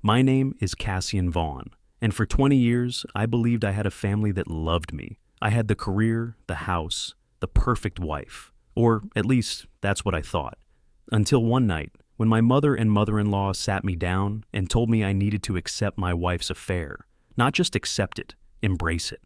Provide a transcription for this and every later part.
My name is Cassian Vaughn, and for 20 years, I believed I had a family that loved me. I had the career, the house, the perfect wife. Or at least, that's what I thought. Until one night, when my mother and mother-in-law sat me down and told me I needed to accept my wife's affair. Not just accept it, embrace it.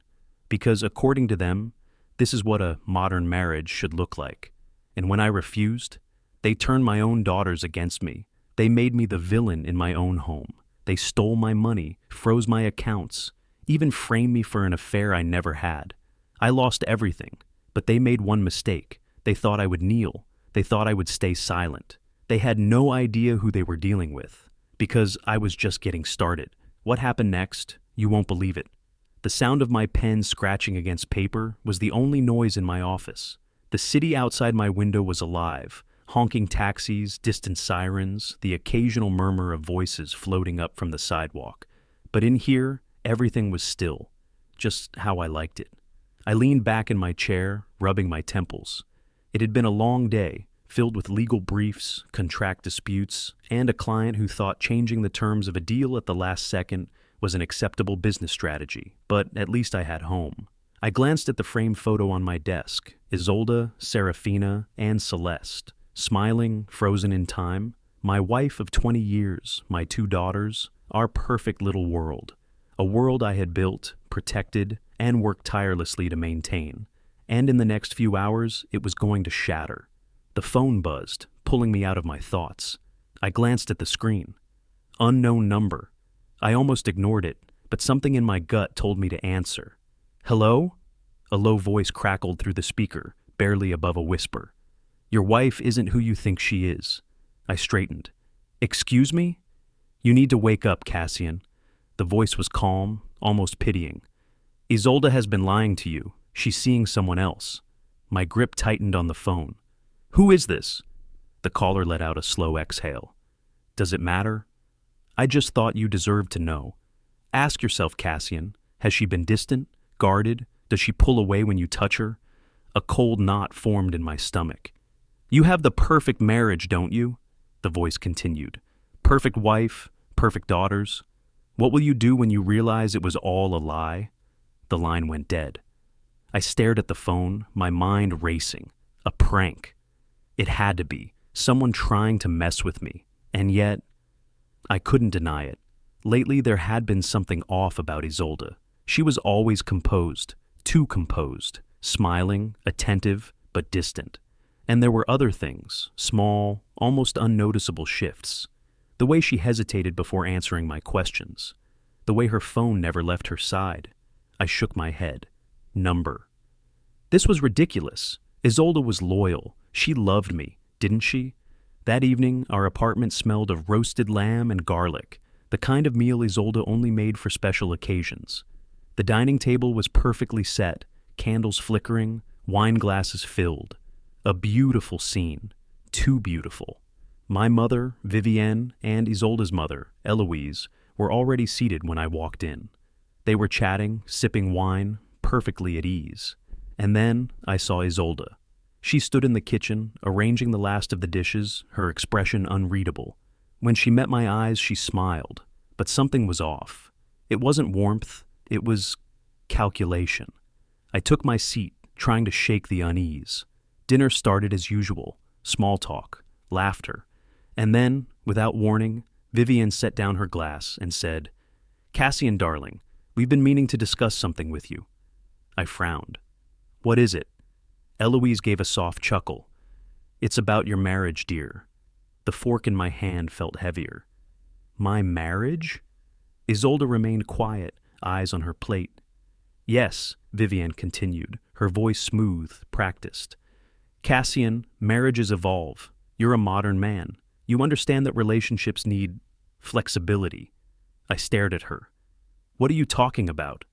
Because according to them, this is what a modern marriage should look like. And when I refused, they turned my own daughters against me. They made me the villain in my own home. They stole my money, froze my accounts, even framed me for an affair I never had. I lost everything, but they made one mistake. They thought I would kneel. They thought I would stay silent. They had no idea who they were dealing with, because I was just getting started. What happened next? You won't believe it. The sound of my pen scratching against paper was the only noise in my office. The city outside my window was alive. Honking taxis, distant sirens, the occasional murmur of voices floating up from the sidewalk. But in here, everything was still, just how I liked it. I leaned back in my chair, rubbing my temples. It had been a long day, filled with legal briefs, contract disputes, and a client who thought changing the terms of a deal at the last second was an acceptable business strategy. But at least I had home. I glanced at the framed photo on my desk, Isolde, Serafina, and Celeste. Smiling, frozen in time, my wife of 20 years, my 2 daughters, our perfect little world. A world I had built, protected, and worked tirelessly to maintain. And in the next few hours, it was going to shatter. The phone buzzed, pulling me out of my thoughts. I glanced at the screen. Unknown number. I almost ignored it, but something in my gut told me to answer. Hello? A low voice crackled through the speaker, barely above a whisper. Your wife isn't who you think she is. I straightened. Excuse me? You need to wake up, Cassian. The voice was calm, almost pitying. Isolde has been lying to you. She's seeing someone else. My grip tightened on the phone. Who is this? The caller let out a slow exhale. Does it matter? I just thought you deserved to know. Ask yourself, Cassian, has she been distant, guarded? Does she pull away when you touch her? A cold knot formed in my stomach. You have the perfect marriage, don't you? The voice continued. Perfect wife, perfect daughters. What will you do when you realize it was all a lie? The line went dead. I stared at the phone, my mind racing. A prank. It had to be. Someone trying to mess with me. And yet, I couldn't deny it. Lately, there had been something off about Isolde. She was always composed, too composed, smiling, attentive, but distant. And there were other things, small, almost unnoticeable shifts. The way she hesitated before answering my questions. The way her phone never left her side. I shook my head. Number. This was ridiculous. Isolde was loyal. She loved me, didn't she? That evening, our apartment smelled of roasted lamb and garlic, the kind of meal Isolde only made for special occasions. The dining table was perfectly set, candles flickering, wine glasses filled. A beautiful scene. Too beautiful. My mother, Vivienne, and Isolde's mother, Eloise, were already seated when I walked in. They were chatting, sipping wine, perfectly at ease. And then I saw Isolde. She stood in the kitchen, arranging the last of the dishes, her expression unreadable. When she met my eyes, she smiled. But something was off. It wasn't warmth, it was calculation. I took my seat, trying to shake the unease. Dinner started as usual, small talk, laughter. And then, without warning, Vivienne set down her glass and said, Cassian, darling, we've been meaning to discuss something with you. I frowned. What is it? Eloise gave a soft chuckle. It's about your marriage, dear. The fork in my hand felt heavier. My marriage? Isolde remained quiet, eyes on her plate. Yes, Vivienne continued, her voice smooth, practiced. Cassian, marriages evolve. You're a modern man. You understand that relationships need flexibility. I stared at her. What are you talking about?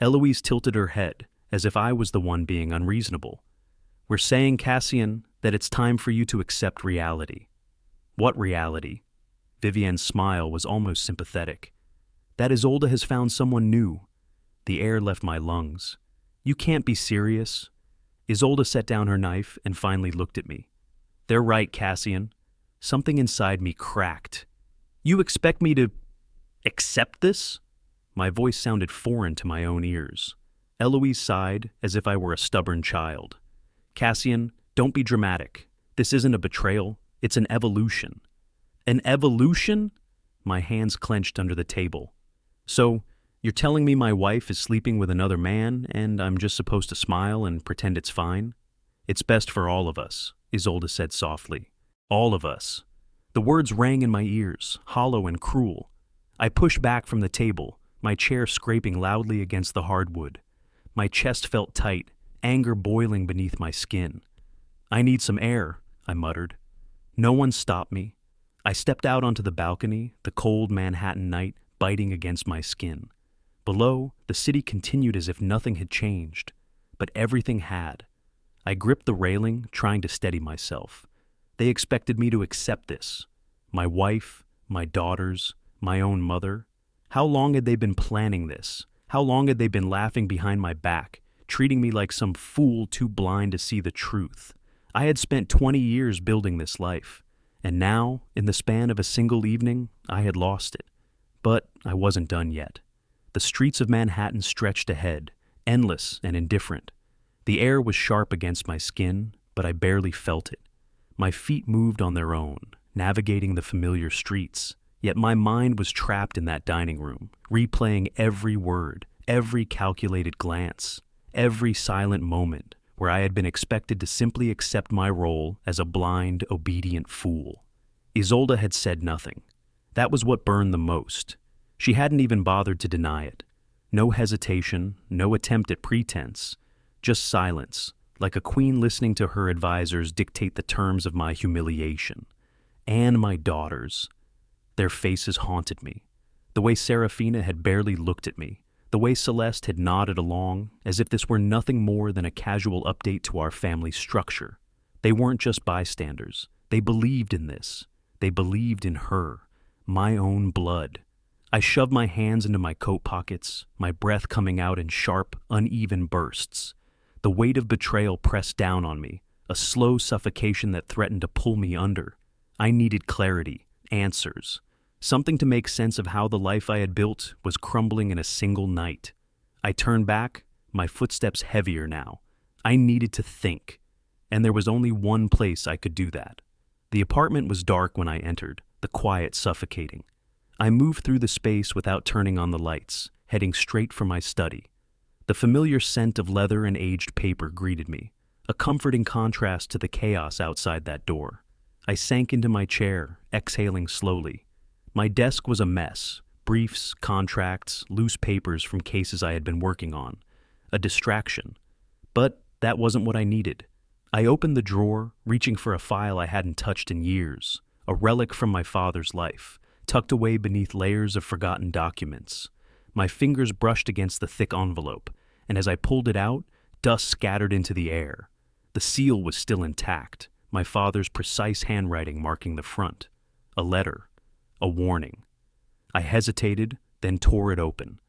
Eloise tilted her head, as if I was the one being unreasonable. We're saying, Cassian, that it's time for you to accept reality. What reality? Vivienne's smile was almost sympathetic. That Isolde has found someone new. The air left my lungs. You can't be serious. Isolde set down her knife and finally looked at me. They're right, Cassian. Something inside me cracked. You expect me to... Accept this? My voice sounded foreign to my own ears. Eloise sighed as if I were a stubborn child. Cassian, don't be dramatic. This isn't a betrayal, it's an evolution. An evolution? My hands clenched under the table. So, you're telling me my wife is sleeping with another man and I'm just supposed to smile and pretend it's fine? It's best for all of us, Isolde said softly. All of us. The words rang in my ears, hollow and cruel. I pushed back from the table, my chair scraping loudly against the hardwood. My chest felt tight, anger boiling beneath my skin. I need some air, I muttered. No one stopped me. I stepped out onto the balcony, the cold Manhattan night biting against my skin. Below, the city continued as if nothing had changed, but everything had. I gripped the railing, trying to steady myself. They expected me to accept this. My wife, my daughters, my own mother. How long had they been planning this? How long had they been laughing behind my back, treating me like some fool too blind to see the truth? I had spent 20 years building this life, and now, in the span of a single evening, I had lost it. But I wasn't done yet. The streets of Manhattan stretched ahead, endless and indifferent. The air was sharp against my skin, but I barely felt it. My feet moved on their own, navigating the familiar streets, yet my mind was trapped in that dining room, replaying every word, every calculated glance, every silent moment where I had been expected to simply accept my role as a blind, obedient fool. Isolde had said nothing. That was what burned the most. She hadn't even bothered to deny it. No hesitation, no attempt at pretense, just silence, like a queen listening to her advisors dictate the terms of my humiliation. And my daughters. Their faces haunted me. The way Serafina had barely looked at me, the way Celeste had nodded along, as if this were nothing more than a casual update to our family structure. They weren't just bystanders. They believed in this. They believed in her, my own blood. I shoved my hands into my coat pockets, my breath coming out in sharp, uneven bursts. The weight of betrayal pressed down on me, a slow suffocation that threatened to pull me under. I needed clarity, answers. Something to make sense of how the life I had built was crumbling in a single night. I turned back, my footsteps heavier now. I needed to think, and there was only one place I could do that. The apartment was dark when I entered, the quiet suffocating. I moved through the space without turning on the lights, heading straight for my study. The familiar scent of leather and aged paper greeted me, a comforting contrast to the chaos outside that door. I sank into my chair, exhaling slowly. My desk was a mess, briefs, contracts, loose papers from cases I had been working on. A distraction. But that wasn't what I needed. I opened the drawer, reaching for a file I hadn't touched in years, a relic from my father's life, tucked away beneath layers of forgotten documents. My fingers brushed against the thick envelope, and as I pulled it out, dust scattered into the air. The seal was still intact, my father's precise handwriting marking the front. A letter. A warning. I hesitated, then tore it open.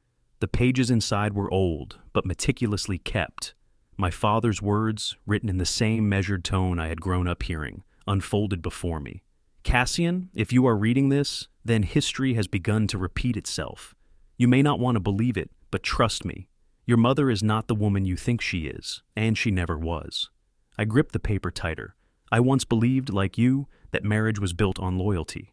The pages inside were old, but meticulously kept. My father's words, written in the same measured tone I had grown up hearing, unfolded before me. Cassian, if you are reading this, then history has begun to repeat itself. You may not want to believe it, but trust me. Your mother is not the woman you think she is, and she never was. I gripped the paper tighter. I once believed, like you, that marriage was built on loyalty.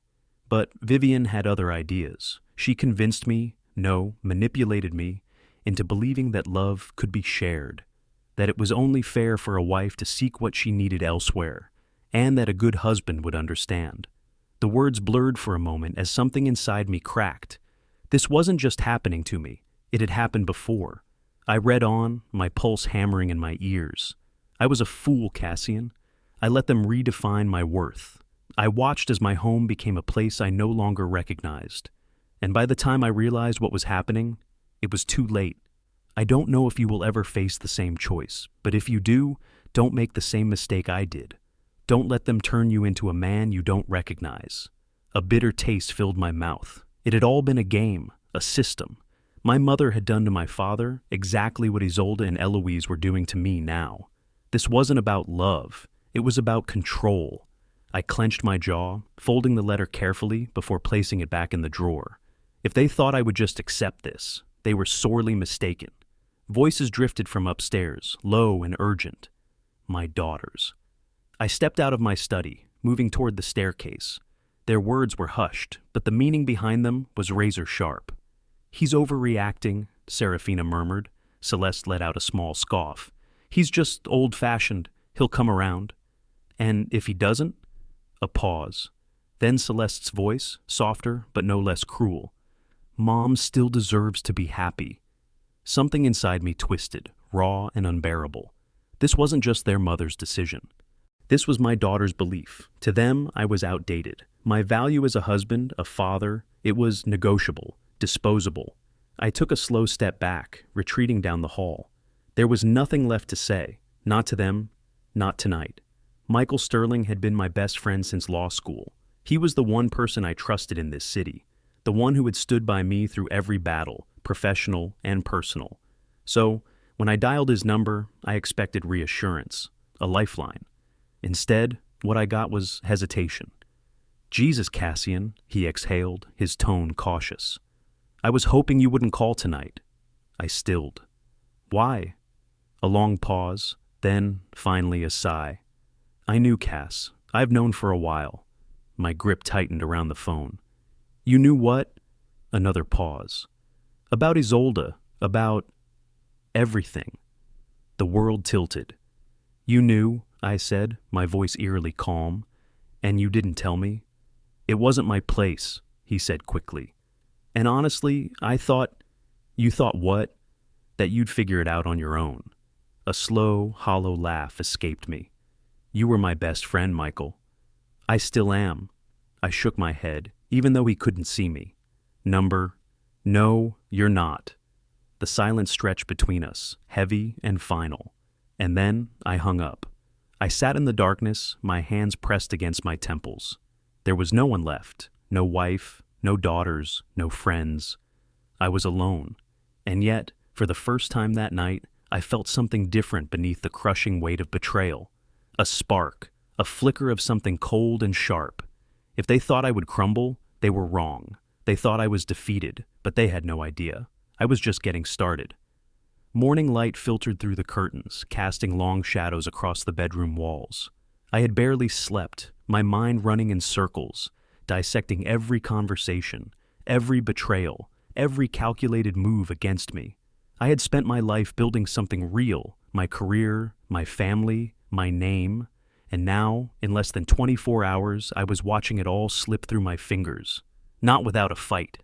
But Vivian had other ideas. She convinced me, no, manipulated me, into believing that love could be shared, that it was only fair for a wife to seek what she needed elsewhere, and that a good husband would understand. The words blurred for a moment as something inside me cracked. This wasn't just happening to me. It had happened before. I read on, my pulse hammering in my ears. I was a fool, Cassian. I let them redefine my worth. I watched as my home became a place I no longer recognized. And by the time I realized what was happening, it was too late. I don't know if you will ever face the same choice, but if you do, don't make the same mistake I did. Don't let them turn you into a man you don't recognize. A bitter taste filled my mouth. It had all been a game, a system. My mother had done to my father exactly what Isolde and Eloise were doing to me now. This wasn't about love. It was about control. I clenched my jaw, folding the letter carefully before placing it back in the drawer. If they thought I would just accept this, they were sorely mistaken. Voices drifted from upstairs, low and urgent. My daughters. I stepped out of my study, moving toward the staircase. Their words were hushed, but the meaning behind them was razor sharp. "He's overreacting," Serafina murmured. Celeste let out a small scoff. "He's just old-fashioned. He'll come around." "And if he doesn't?" A pause. Then Celeste's voice, softer but no less cruel. "Mom still deserves to be happy." Something inside me twisted, raw and unbearable. This wasn't just their mother's decision. This was my daughter's belief. To them, I was outdated. My value as a husband, a father, it was negotiable, disposable. I took a slow step back, retreating down the hall. There was nothing left to say, not to them, not tonight. Michael Sterling had been my best friend since law school. He was the one person I trusted in this city, the one who had stood by me through every battle, professional and personal. So, when I dialed his number, I expected reassurance, a lifeline. Instead, what I got was hesitation. "Jesus, Cassian," he exhaled, his tone cautious. "I was hoping you wouldn't call tonight." I stilled. "Why?" A long pause, then, finally, a sigh. "I knew, Cass. I've known for a while." My grip tightened around the phone. "You knew what?" Another pause. "About Isolde, about everything." The world tilted. "You knew," I said, my voice eerily calm, "and you didn't tell me?" "It wasn't my place," he said quickly. "And honestly, I thought—" "You thought what?" "That you'd figure it out on your own." A slow, hollow laugh escaped me. "You were my best friend, Michael." "I still am." I shook my head, even though he couldn't see me. "No, you're not." The silence stretched between us, heavy and final. And then I hung up. I sat in the darkness, my hands pressed against my temples. There was no one left, no wife, no daughters, no friends. I was alone. And yet, for the first time that night, I felt something different beneath the crushing weight of betrayal. A spark, a flicker of something cold and sharp. If they thought I would crumble, they were wrong. They thought I was defeated, but they had no idea. I was just getting started. Morning light filtered through the curtains, casting long shadows across the bedroom walls. I had barely slept, my mind running in circles, dissecting every conversation, every betrayal, every calculated move against me. I had spent my life building something real, my career, my family, my name, and now, in less than 24 hours, I was watching it all slip through my fingers. Not without a fight.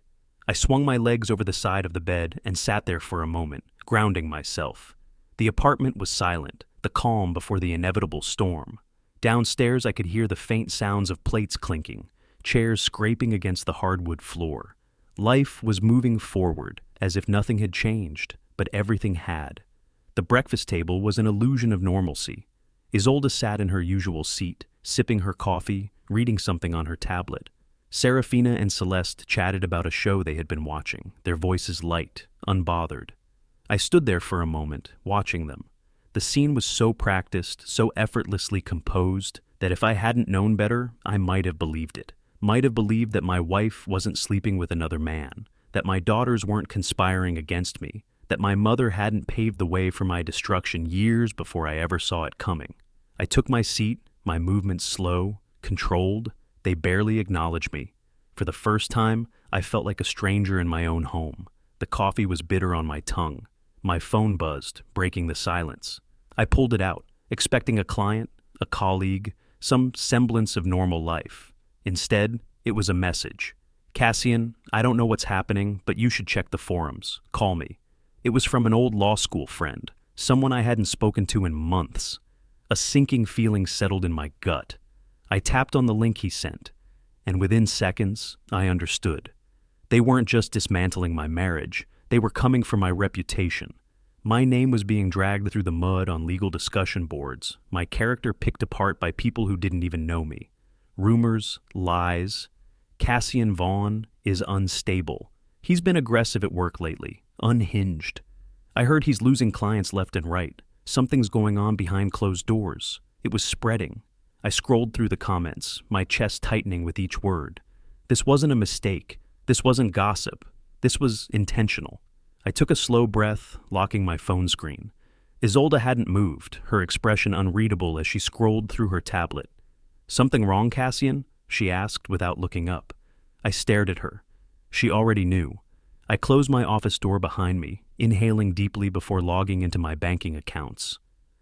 I swung my legs over the side of the bed and sat there for a moment, grounding myself. The apartment was silent, the calm before the inevitable storm. Downstairs I could hear the faint sounds of plates clinking, chairs scraping against the hardwood floor. Life was moving forward, as if nothing had changed, but everything had. The breakfast table was an illusion of normalcy. Isolde sat in her usual seat, sipping her coffee, reading something on her tablet. Serafina and Celeste chatted about a show they had been watching, their voices light, unbothered. I stood there for a moment, watching them. The scene was so practiced, so effortlessly composed, that if I hadn't known better, I might have believed it. Might have believed that my wife wasn't sleeping with another man, that my daughters weren't conspiring against me, that my mother hadn't paved the way for my destruction years before I ever saw it coming. I took my seat, my movements slow, controlled. They barely acknowledged me. For the first time, I felt like a stranger in my own home. The coffee was bitter on my tongue. My phone buzzed, breaking the silence. I pulled it out, expecting a client, a colleague, some semblance of normal life. Instead, it was a message. "Cassian, I don't know what's happening, but you should check the forums. Call me." It was from an old law school friend, someone I hadn't spoken to in months. A sinking feeling settled in my gut. I tapped on the link he sent, and within seconds, I understood. They weren't just dismantling my marriage, they were coming for my reputation. My name was being dragged through the mud on legal discussion boards, my character picked apart by people who didn't even know me. Rumors, lies. Cassian Vaughn is unstable. He's been aggressive at work lately, unhinged. I heard he's losing clients left and right. Something's going on behind closed doors. It was spreading. I scrolled through the comments, my chest tightening with each word. This wasn't a mistake. This wasn't gossip. This was intentional. I took a slow breath, locking my phone screen. Isolde hadn't moved, her expression unreadable as she scrolled through her tablet. "Something wrong, Cassian?" she asked without looking up. I stared at her. She already knew. I closed my office door behind me, inhaling deeply before logging into my banking accounts.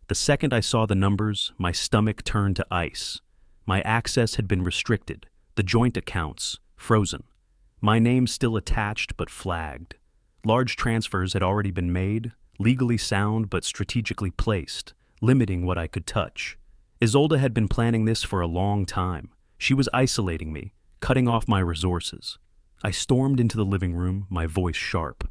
The second I saw the numbers, my stomach turned to ice. My access had been restricted, the joint accounts frozen. My name still attached but flagged. Large transfers had already been made, legally sound but strategically placed, limiting what I could touch. Isolde had been planning this for a long time. She was isolating me, cutting off my resources. I stormed into the living room, my voice sharp.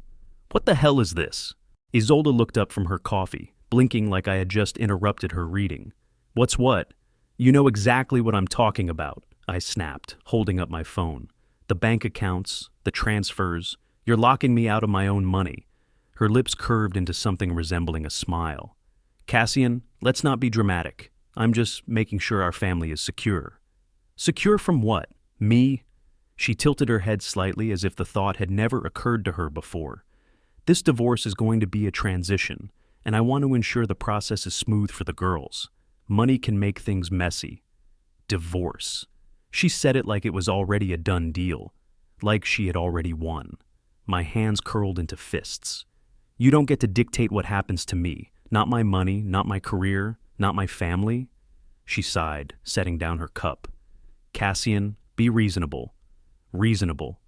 "What the hell is this?" Isolde looked up from her coffee, blinking like I had just interrupted her reading. "What's what?" "You know exactly what I'm talking about," I snapped, holding up my phone. "The bank accounts, the transfers. You're locking me out of my own money." Her lips curved into something resembling a smile. "Cassian, let's not be dramatic. I'm just making sure our family is secure." "Secure from what? Me?" She tilted her head slightly as if the thought had never occurred to her before. "This divorce is going to be a transition, and I want to ensure the process is smooth for the girls. Money can make things messy." Divorce. She said it like it was already a done deal, like she had already won. My hands curled into fists. "You don't get to dictate what happens to me. Not my money, not my career, not my family." She sighed, setting down her cup. "Cassian, be reasonable." Reasonable.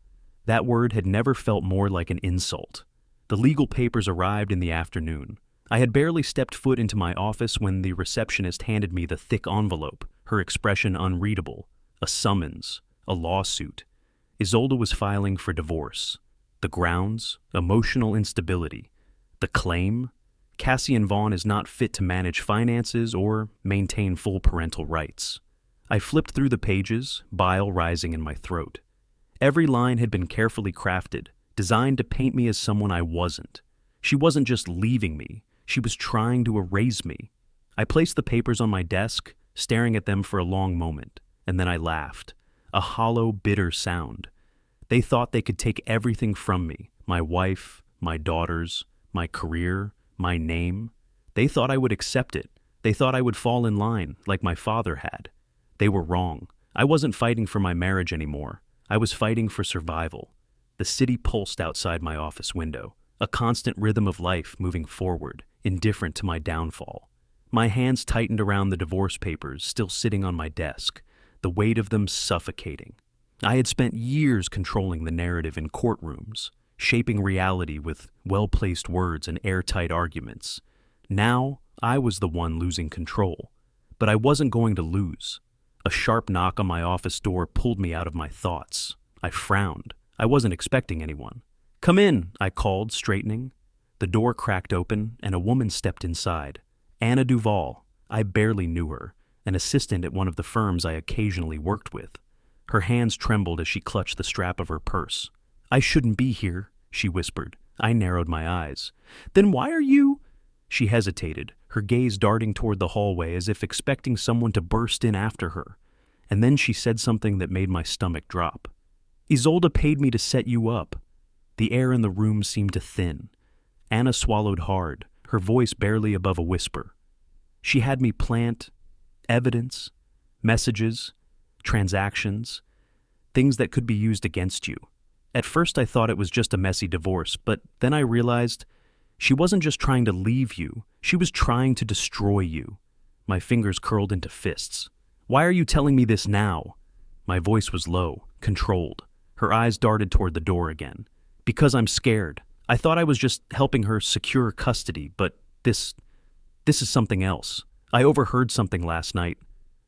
That word had never felt more like an insult. The legal papers arrived in the afternoon. I had barely stepped foot into my office when the receptionist handed me the thick envelope, her expression unreadable. A summons, a lawsuit. Isolde was filing for divorce. The grounds, emotional instability. The claim, Cassian Vaughn is not fit to manage finances or maintain full parental rights. I flipped through the pages, bile rising in my throat. Every line had been carefully crafted, designed to paint me as someone I wasn't. She wasn't just leaving me, she was trying to erase me. I placed the papers on my desk, staring at them for a long moment, and then I laughed. A hollow, bitter sound. They thought they could take everything from me, my wife, my daughters, my career, my name. They thought I would accept it. They thought I would fall in line, like my father had. They were wrong. I wasn't fighting for my marriage anymore. I was fighting for survival. The city pulsed outside my office window, a constant rhythm of life moving forward, indifferent to my downfall. My hands tightened around the divorce papers still sitting on my desk, the weight of them suffocating. I had spent years controlling the narrative in courtrooms, shaping reality with well-placed words and airtight arguments. Now, I was the one losing control. But I wasn't going to lose. A sharp knock on my office door pulled me out of my thoughts. I frowned. I wasn't expecting anyone. "Come in," I called, straightening. The door cracked open, and a woman stepped inside. Anna Duval. I barely knew her, an assistant at one of the firms I occasionally worked with. Her hands trembled as she clutched the strap of her purse. "I shouldn't be here," she whispered. I narrowed my eyes. "Then why are you—" She hesitated, her gaze darting toward the hallway as if expecting someone to burst in after her. And then she said something that made my stomach drop. "Isolde paid me to set you up." The air in the room seemed to thin. Anna swallowed hard, her voice barely above a whisper. "She had me plant evidence, messages, transactions, things that could be used against you. At first I thought it was just a messy divorce, but then I realized she wasn't just trying to leave you, she was trying to destroy you." My fingers curled into fists. "Why are you telling me this now?" My voice was low, controlled. Her eyes darted toward the door again. "Because I'm scared. I thought I was just helping her secure custody, but this is something else. I overheard something last night."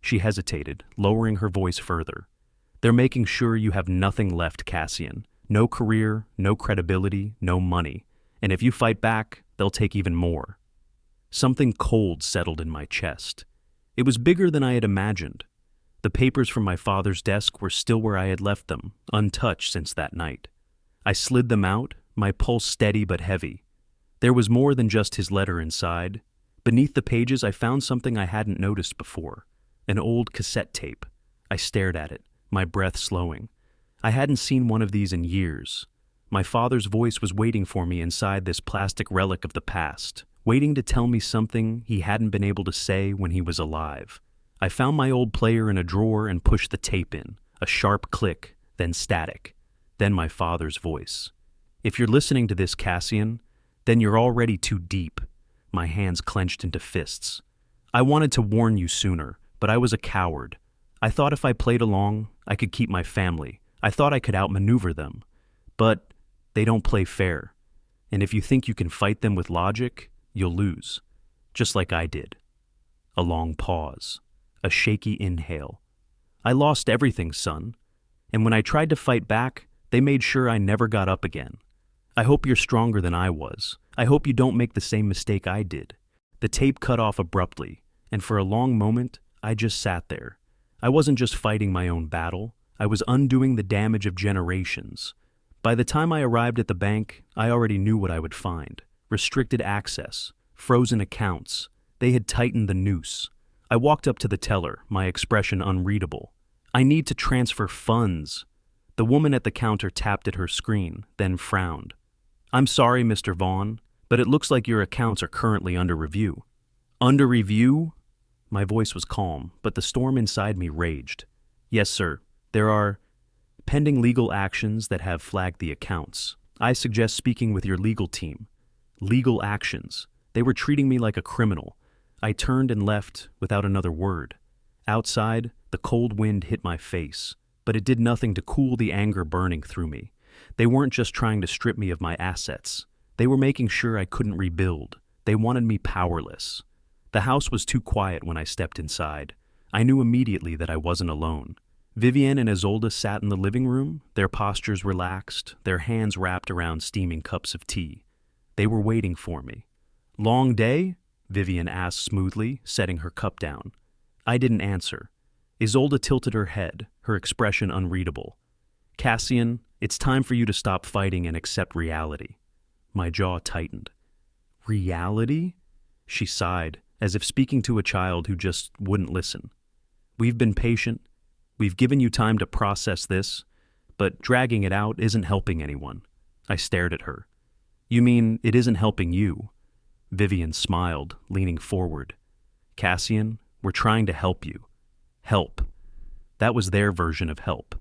She hesitated, lowering her voice further. "They're making sure you have nothing left, Cassian. No career, no credibility, no money. And if you fight back, they'll take even more." Something cold settled in my chest. It was bigger than I had imagined. The papers from my father's desk were still where I had left them, untouched since that night. I slid them out, my pulse steady but heavy. There was more than just his letter inside. Beneath the pages, I found something I hadn't noticed before. An old cassette tape. I stared at it, my breath slowing. I hadn't seen one of these in years. My father's voice was waiting for me inside this plastic relic of the past, waiting to tell me something he hadn't been able to say when he was alive. I found my old player in a drawer and pushed the tape in. A sharp click, then static, then my father's voice. "If you're listening to this, Cassian, then you're already too deep." My hands clenched into fists. "I wanted to warn you sooner, but I was a coward. I thought if I played along, I could keep my family. I thought I could outmaneuver them. But they don't play fair. And if you think you can fight them with logic, you'll lose. Just like I did." A long pause. A shaky inhale. "I lost everything, son. And when I tried to fight back, they made sure I never got up again. I hope you're stronger than I was. I hope you don't make the same mistake I did." The tape cut off abruptly, and for a long moment, I just sat there. I wasn't just fighting my own battle. I was undoing the damage of generations. By the time I arrived at the bank, I already knew what I would find. Restricted access, frozen accounts. They had tightened the noose. I walked up to the teller, my expression unreadable. "I need to transfer funds." The woman at the counter tapped at her screen, then frowned. "I'm sorry, Mr. Vaughn, but it looks like your accounts are currently under review." "Under review?" My voice was calm, but the storm inside me raged. "Yes, sir. There are pending legal actions that have flagged the accounts. I suggest speaking with your legal team." Legal actions. They were treating me like a criminal. I turned and left without another word. Outside, the cold wind hit my face, but it did nothing to cool the anger burning through me. They weren't just trying to strip me of my assets. They were making sure I couldn't rebuild. They wanted me powerless. The house was too quiet when I stepped inside. I knew immediately that I wasn't alone. Vivienne and Isolde sat in the living room, their postures relaxed, their hands wrapped around steaming cups of tea. They were waiting for me. "Long day?" Vivienne asked smoothly, setting her cup down. I didn't answer. Isolde tilted her head, her expression unreadable. "Cassian, it's time for you to stop fighting and accept reality." My jaw tightened. "Reality?" She sighed, as if speaking to a child who just wouldn't listen. "We've been patient. We've given you time to process this, but dragging it out isn't helping anyone." I stared at her. "You mean it isn't helping you?" Vivienne smiled, leaning forward. "Cassian, we're trying to help you." Help. That was their version of help.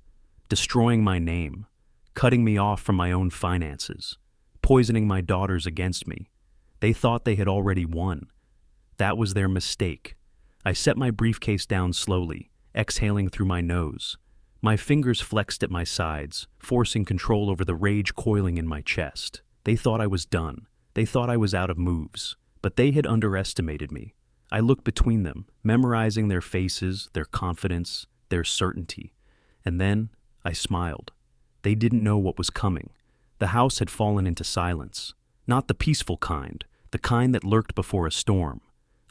Destroying my name, cutting me off from my own finances, poisoning my daughters against me. They thought they had already won. That was their mistake. I set my briefcase down slowly, exhaling through my nose. My fingers flexed at my sides, forcing control over the rage coiling in my chest. They thought I was done. They thought I was out of moves, but they had underestimated me. I looked between them, memorizing their faces, their confidence, their certainty. And then I smiled. They didn't know what was coming. The house had fallen into silence. Not the peaceful kind, the kind that lurked before a storm.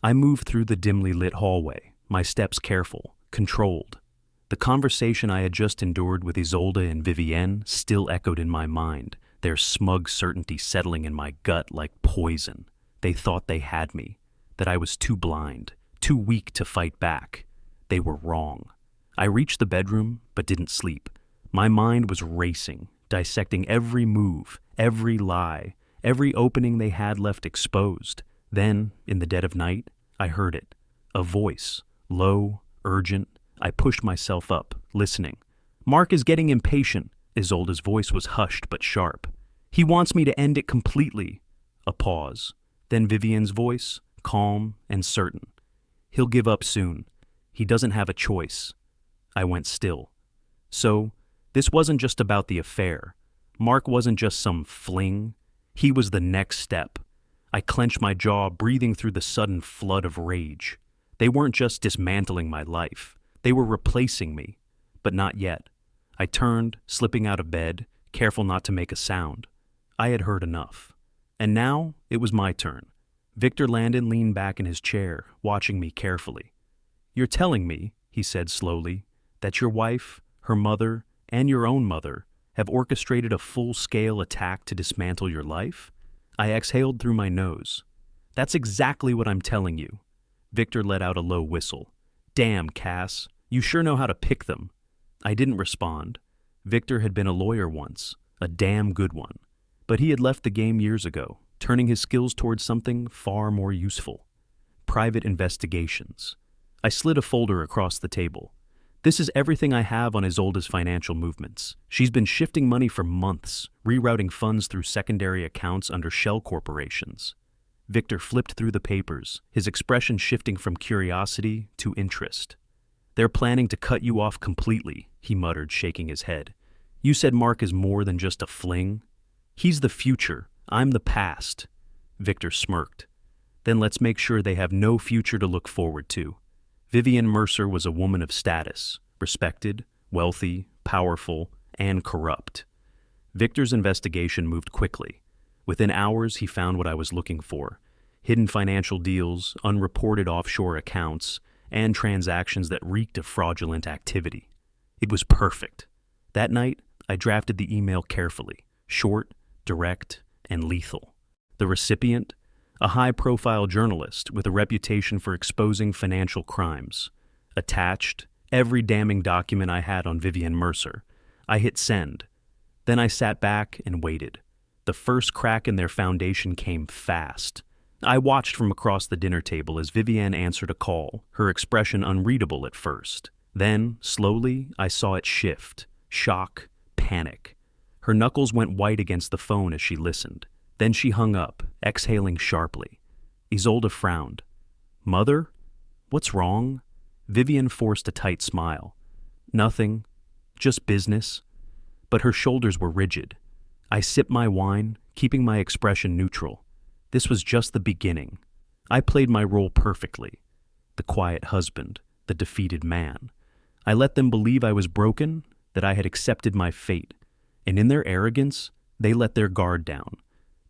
I moved through the dimly lit hallway, my steps careful, controlled. The conversation I had just endured with Isolde and Vivienne still echoed in my mind, their smug certainty settling in my gut like poison. They thought they had me, that I was too blind, too weak to fight back. They were wrong. I reached the bedroom, but didn't sleep. My mind was racing, dissecting every move, every lie, every opening they had left exposed. Then, in the dead of night, I heard it. A voice, low, urgent. I pushed myself up, listening. "Mark is getting impatient." Isolde's voice was hushed but sharp. "He wants me to end it completely." A pause. Then Vivienne's voice, calm and certain. "He'll give up soon. He doesn't have a choice." I went still. So, this wasn't just about the affair. Mark wasn't just some fling. He was the next step. I clenched my jaw, breathing through the sudden flood of rage. They weren't just dismantling my life. They were replacing me. But not yet. I turned, slipping out of bed, careful not to make a sound. I had heard enough. And now, it was my turn. Victor Landon leaned back in his chair, watching me carefully. "You're telling me," he said slowly, "that your wife, her mother, and your own mother have orchestrated a full-scale attack to dismantle your life?" I exhaled through my nose. "That's exactly what I'm telling you." Victor let out a low whistle. "Damn, Cass, you sure know how to pick them." I didn't respond. Victor had been a lawyer once, a damn good one. But he had left the game years ago, turning his skills towards something far more useful. Private investigations. I slid a folder across the table. This is everything I have on Isolde's financial movements. She's been shifting money for months, rerouting funds through secondary accounts under shell corporations. Victor flipped through the papers, his expression shifting from curiosity to interest. "They're planning to cut you off completely," he muttered, shaking his head. "You said Mark is more than just a fling?" "He's the future. I'm the past." Victor smirked. "Then let's make sure they have no future to look forward to." Vivian Mercer was a woman of status, respected, wealthy, powerful, and corrupt. Victor's investigation moved quickly. Within hours, he found what I was looking for: hidden financial deals, unreported offshore accounts, and transactions that reeked of fraudulent activity. It was perfect. That night, I drafted the email carefully, short, direct, and lethal. The recipient? A high-profile journalist with a reputation for exposing financial crimes. Attached, every damning document I had on Vivian Mercer. I hit send. Then I sat back and waited. The first crack in their foundation came fast. I watched from across the dinner table as Vivian answered a call, her expression unreadable at first. Then, slowly, I saw it shift. Shock, panic. Her knuckles went white against the phone as she listened. Then she hung up, exhaling sharply. Isolde frowned. "Mother? What's wrong?" Vivian forced a tight smile. "Nothing. Just business." But her shoulders were rigid. I sipped my wine, keeping my expression neutral. This was just the beginning. I played my role perfectly. The quiet husband, the defeated man. I let them believe I was broken, that I had accepted my fate. And in their arrogance, they let their guard down.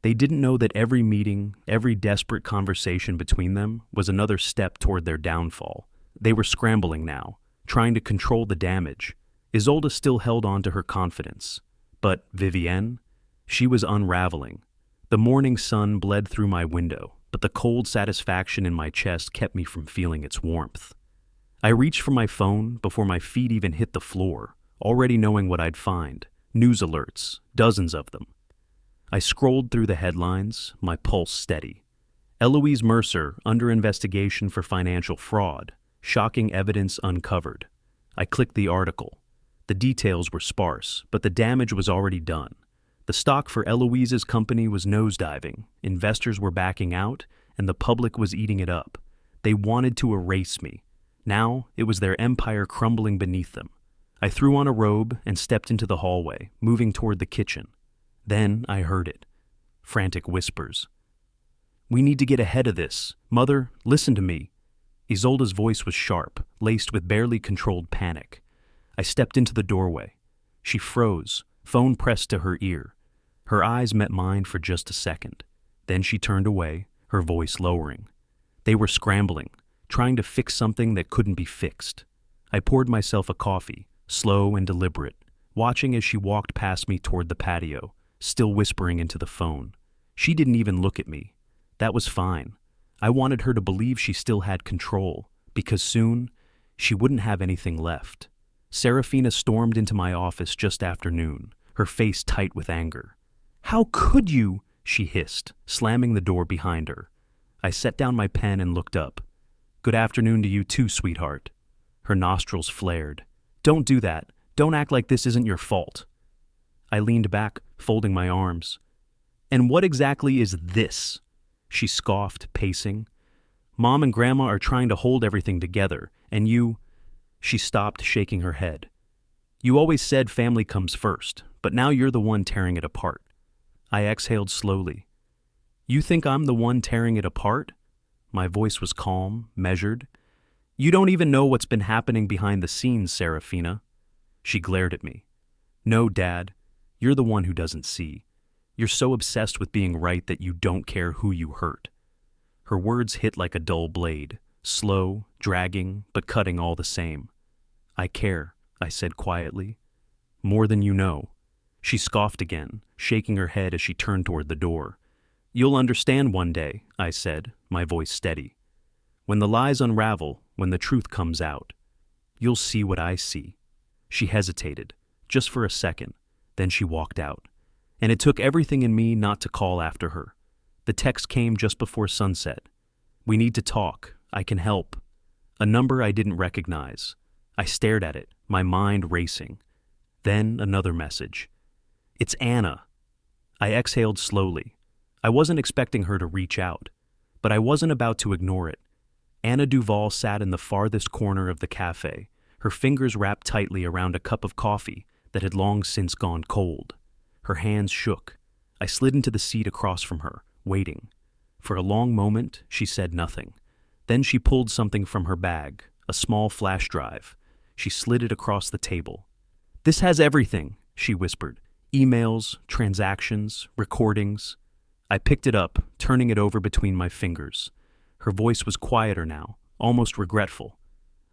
They didn't know that every meeting, every desperate conversation between them was another step toward their downfall. They were scrambling now, trying to control the damage. Isolde still held on to her confidence. But Vivienne? She was unraveling. The morning sun bled through my window, but the cold satisfaction in my chest kept me from feeling its warmth. I reached for my phone before my feet even hit the floor, already knowing what I'd find. News alerts, dozens of them. I scrolled through the headlines, my pulse steady. Eloise Mercer under investigation for financial fraud. Shocking evidence uncovered. I clicked the article. The details were sparse, but the damage was already done. The stock for Eloise's company was nosediving, investors were backing out, and the public was eating it up. They wanted to erase me. Now it was their empire crumbling beneath them. I threw on a robe and stepped into the hallway, moving toward the kitchen. Then I heard it. Frantic whispers. "We need to get ahead of this. Mother, listen to me." Isolde's voice was sharp, laced with barely controlled panic. I stepped into the doorway. She froze, phone pressed to her ear. Her eyes met mine for just a second. Then she turned away, her voice lowering. They were scrambling, trying to fix something that couldn't be fixed. I poured myself a coffee, slow and deliberate, watching as she walked past me toward the patio, still whispering into the phone. She didn't even look at me. That was fine. I wanted her to believe she still had control, because soon she wouldn't have anything left. Serafina stormed into my office just after noon, her face tight with anger. "How could you?" she hissed, slamming the door behind her. I set down my pen and looked up. "Good afternoon to you too, sweetheart." Her nostrils flared. "Don't do that. Don't act like this isn't your fault." I leaned back, folding my arms. "And what exactly is this?" She scoffed, pacing. "Mom and Grandma are trying to hold everything together, and you—" She stopped, shaking her head. "You always said family comes first, but now you're the one tearing it apart." I exhaled slowly. "You think I'm the one tearing it apart?" My voice was calm, measured. "You don't even know what's been happening behind the scenes, Serafina." She glared at me. "No, Dad. You're the one who doesn't see. You're so obsessed with being right that you don't care who you hurt." Her words hit like a dull blade, slow, dragging, but cutting all the same. "I care," I said quietly. "More than you know." She scoffed again, shaking her head as she turned toward the door. "You'll understand one day," I said, my voice steady. "When the lies unravel, when the truth comes out, you'll see what I see." She hesitated, just for a second. Then she walked out. And it took everything in me not to call after her. The text came just before sunset. "We need to talk. I can help." A number I didn't recognize. I stared at it, my mind racing. Then another message. "It's Anna." I exhaled slowly. I wasn't expecting her to reach out, but I wasn't about to ignore it. Anna Duval sat in the farthest corner of the cafe, her fingers wrapped tightly around a cup of coffee that had long since gone cold. Her hands shook. I slid into the seat across from her, waiting. For a long moment, she said nothing. Then she pulled something from her bag, a small flash drive. She slid it across the table. "This has everything," she whispered. "Emails, transactions, recordings." I picked it up, turning it over between my fingers. Her voice was quieter now, almost regretful.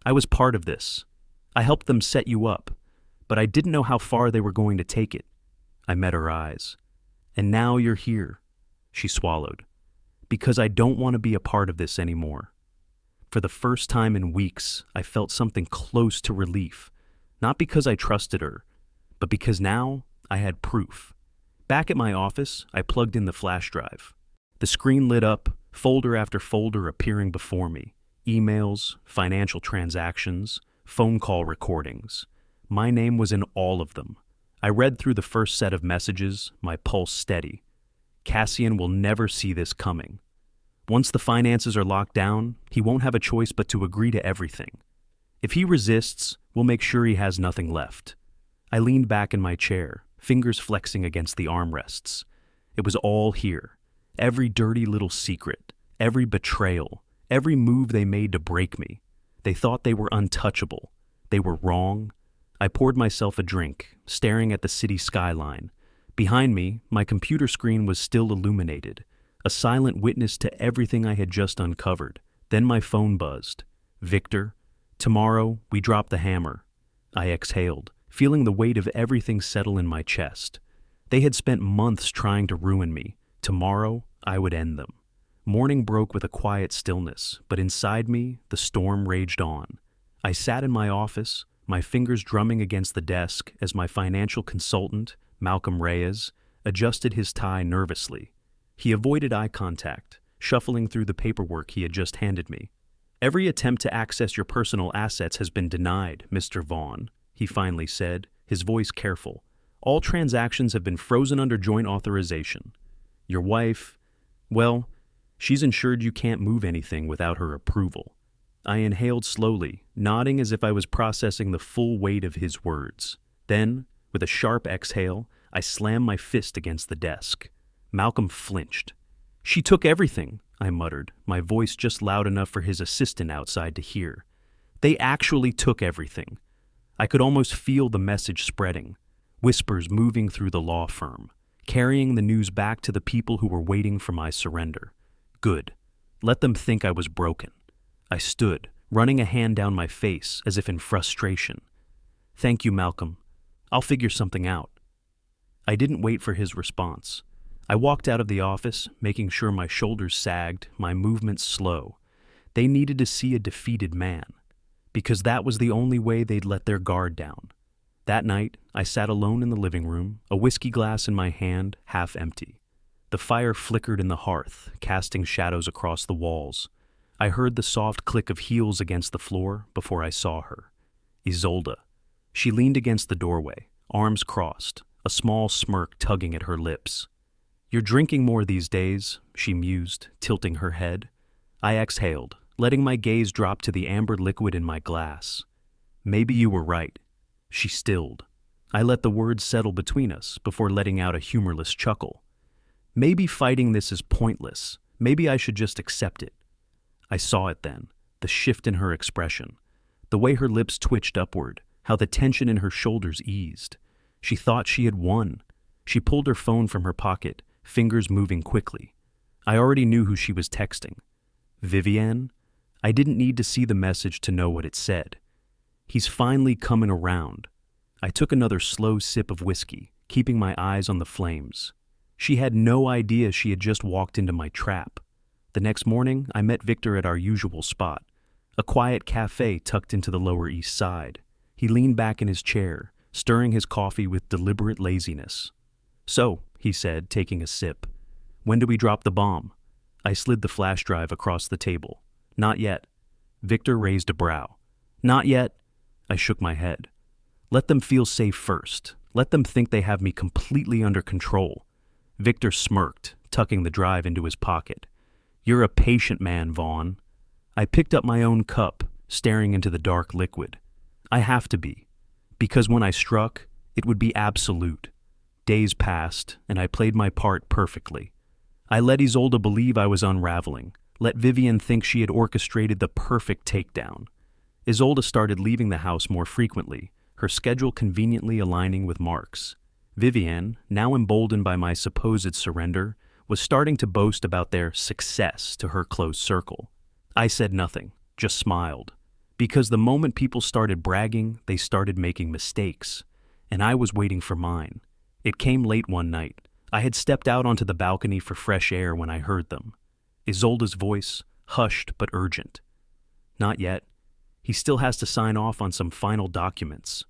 "I was part of this. I helped them set you up, but I didn't know how far they were going to take it." I met her eyes. "And now you're here," she swallowed. "Because I don't want to be a part of this anymore." For the first time in weeks, I felt something close to relief. Not because I trusted her, but because now I had proof. Back at my office, I plugged in the flash drive. The screen lit up, folder after folder appearing before me. Emails, financial transactions, phone call recordings. My name was in all of them. I read through the first set of messages, my pulse steady. Cassian will never see this coming. Once the finances are locked down, he won't have a choice but to agree to everything. If he resists, we'll make sure he has nothing left. I leaned back in my chair, fingers flexing against the armrests. It was all here. Every dirty little secret, every betrayal, every move they made to break me. They thought they were untouchable. They were wrong. I poured myself a drink, staring at the city skyline. Behind me, my computer screen was still illuminated, a silent witness to everything I had just uncovered. Then my phone buzzed. "Victor, tomorrow we drop the hammer." I exhaled, feeling the weight of everything settle in my chest. They had spent months trying to ruin me. Tomorrow, I would end them. Morning broke with a quiet stillness, but inside me, the storm raged on. I sat in my office, my fingers drumming against the desk as my financial consultant, Malcolm Reyes, adjusted his tie nervously. He avoided eye contact, shuffling through the paperwork he had just handed me. "Every attempt to access your personal assets has been denied, Mr. Vaughn," he finally said, his voice careful. "All transactions have been frozen under joint authorization. Your wife, well, she's ensured you can't move anything without her approval." I inhaled slowly, nodding as if I was processing the full weight of his words. Then, with a sharp exhale, I slammed my fist against the desk. Malcolm flinched. "She took everything," I muttered, my voice just loud enough for his assistant outside to hear. "They actually took everything." I could almost feel the message spreading, whispers moving through the law firm, carrying the news back to the people who were waiting for my surrender. Good. Let them think I was broken. I stood, running a hand down my face as if in frustration. "Thank you, Malcolm. I'll figure something out." I didn't wait for his response. I walked out of the office, making sure my shoulders sagged, my movements slow. They needed to see a defeated man, because that was the only way they'd let their guard down. That night, I sat alone in the living room, a whiskey glass in my hand, half empty. The fire flickered in the hearth, casting shadows across the walls. I heard the soft click of heels against the floor before I saw her. Isolde. She leaned against the doorway, arms crossed, a small smirk tugging at her lips. "You're drinking more these days," she mused, tilting her head. I exhaled, letting my gaze drop to the amber liquid in my glass. "Maybe you were right." She stilled. I let the words settle between us before letting out a humorless chuckle. "Maybe fighting this is pointless. Maybe I should just accept it." I saw it then, the shift in her expression, the way her lips twitched upward, how the tension in her shoulders eased. She thought she had won. She pulled her phone from her pocket, fingers moving quickly. I already knew who she was texting. Vivienne? I didn't need to see the message to know what it said. "He's finally coming around." I took another slow sip of whiskey, keeping my eyes on the flames. She had no idea she had just walked into my trap. The next morning, I met Victor at our usual spot, a quiet cafe tucked into the Lower East Side. He leaned back in his chair, stirring his coffee with deliberate laziness. "So," he said, taking a sip, "when do we drop the bomb?" I slid the flash drive across the table. "Not yet." Victor raised a brow. "Not yet?" I shook my head. "Let them feel safe first. Let them think they have me completely under control." Victor smirked, tucking the drive into his pocket. "You're a patient man, Vaughn." I picked up my own cup, staring into the dark liquid. I have to be, because when I struck, it would be absolute. Days passed, and I played my part perfectly. I let Isolde believe I was unraveling, let Vivian think she had orchestrated the perfect takedown. Isolde started leaving the house more frequently, her schedule conveniently aligning with Mark's. Vivian, now emboldened by my supposed surrender, was starting to boast about their success to her close circle. I said nothing, just smiled, because the moment people started bragging, they started making mistakes, and I was waiting for mine. It came late one night. I had stepped out onto the balcony for fresh air when I heard them. Isolde's voice, hushed but urgent. "Not yet. He still has to sign off on some final documents."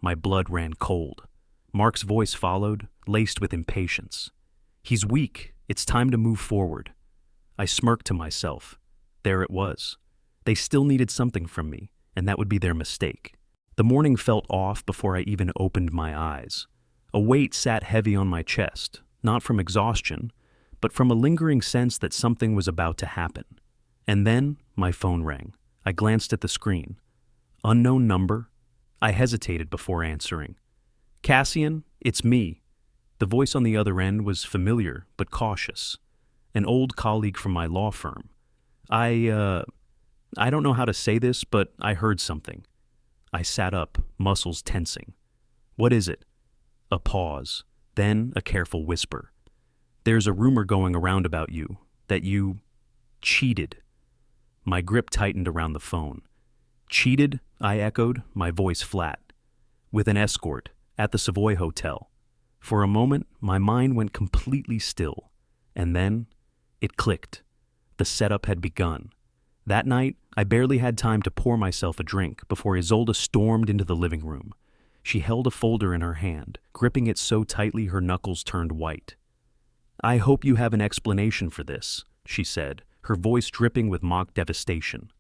My blood ran cold. Mark's voice followed, laced with impatience. "He's weak. It's time to move forward." I smirked to myself. There it was. They still needed something from me, and that would be their mistake. The morning felt off before I even opened my eyes. A weight sat heavy on my chest, not from exhaustion, but from a lingering sense that something was about to happen. And then my phone rang. I glanced at the screen. Unknown number? I hesitated before answering. "Cassian, it's me." The voice on the other end was familiar but cautious. An old colleague from my law firm. I don't know how to say this, but I heard something. I sat up, muscles tensing. "What is it?" A pause, then a careful whisper. "There's a rumor going around about you, that you cheated." My grip tightened around the phone. "Cheated?" I echoed, my voice flat. "With an escort, at the Savoy Hotel." For a moment, my mind went completely still, and then it clicked. The setup had begun. That night, I barely had time to pour myself a drink before Isolde stormed into the living room. She held a folder in her hand, gripping it so tightly her knuckles turned white. "I hope you have an explanation for this," she said, her voice dripping with mock devastation.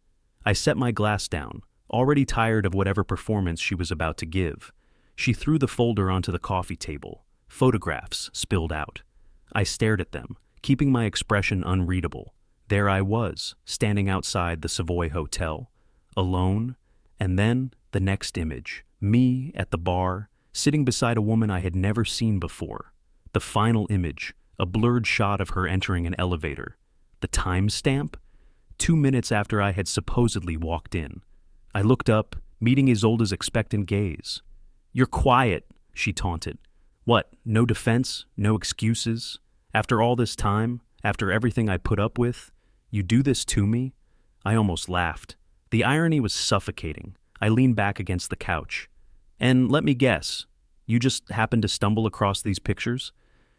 I set my glass down, already tired of whatever performance she was about to give. She threw the folder onto the coffee table. Photographs spilled out. I stared at them, keeping my expression unreadable. There I was, standing outside the Savoy Hotel, alone, and then the next image. Me at the bar, sitting beside a woman I had never seen before. The final image, a blurred shot of her entering an elevator. The timestamp? 2 minutes after I had supposedly walked in. I looked up, meeting Isolde's expectant gaze. "You're quiet," she taunted. "What, no defense, no excuses? After all this time, after everything I put up with, you do this to me?" I almost laughed. The irony was suffocating. I leaned back against the couch. "And let me guess, you just happened to stumble across these pictures?"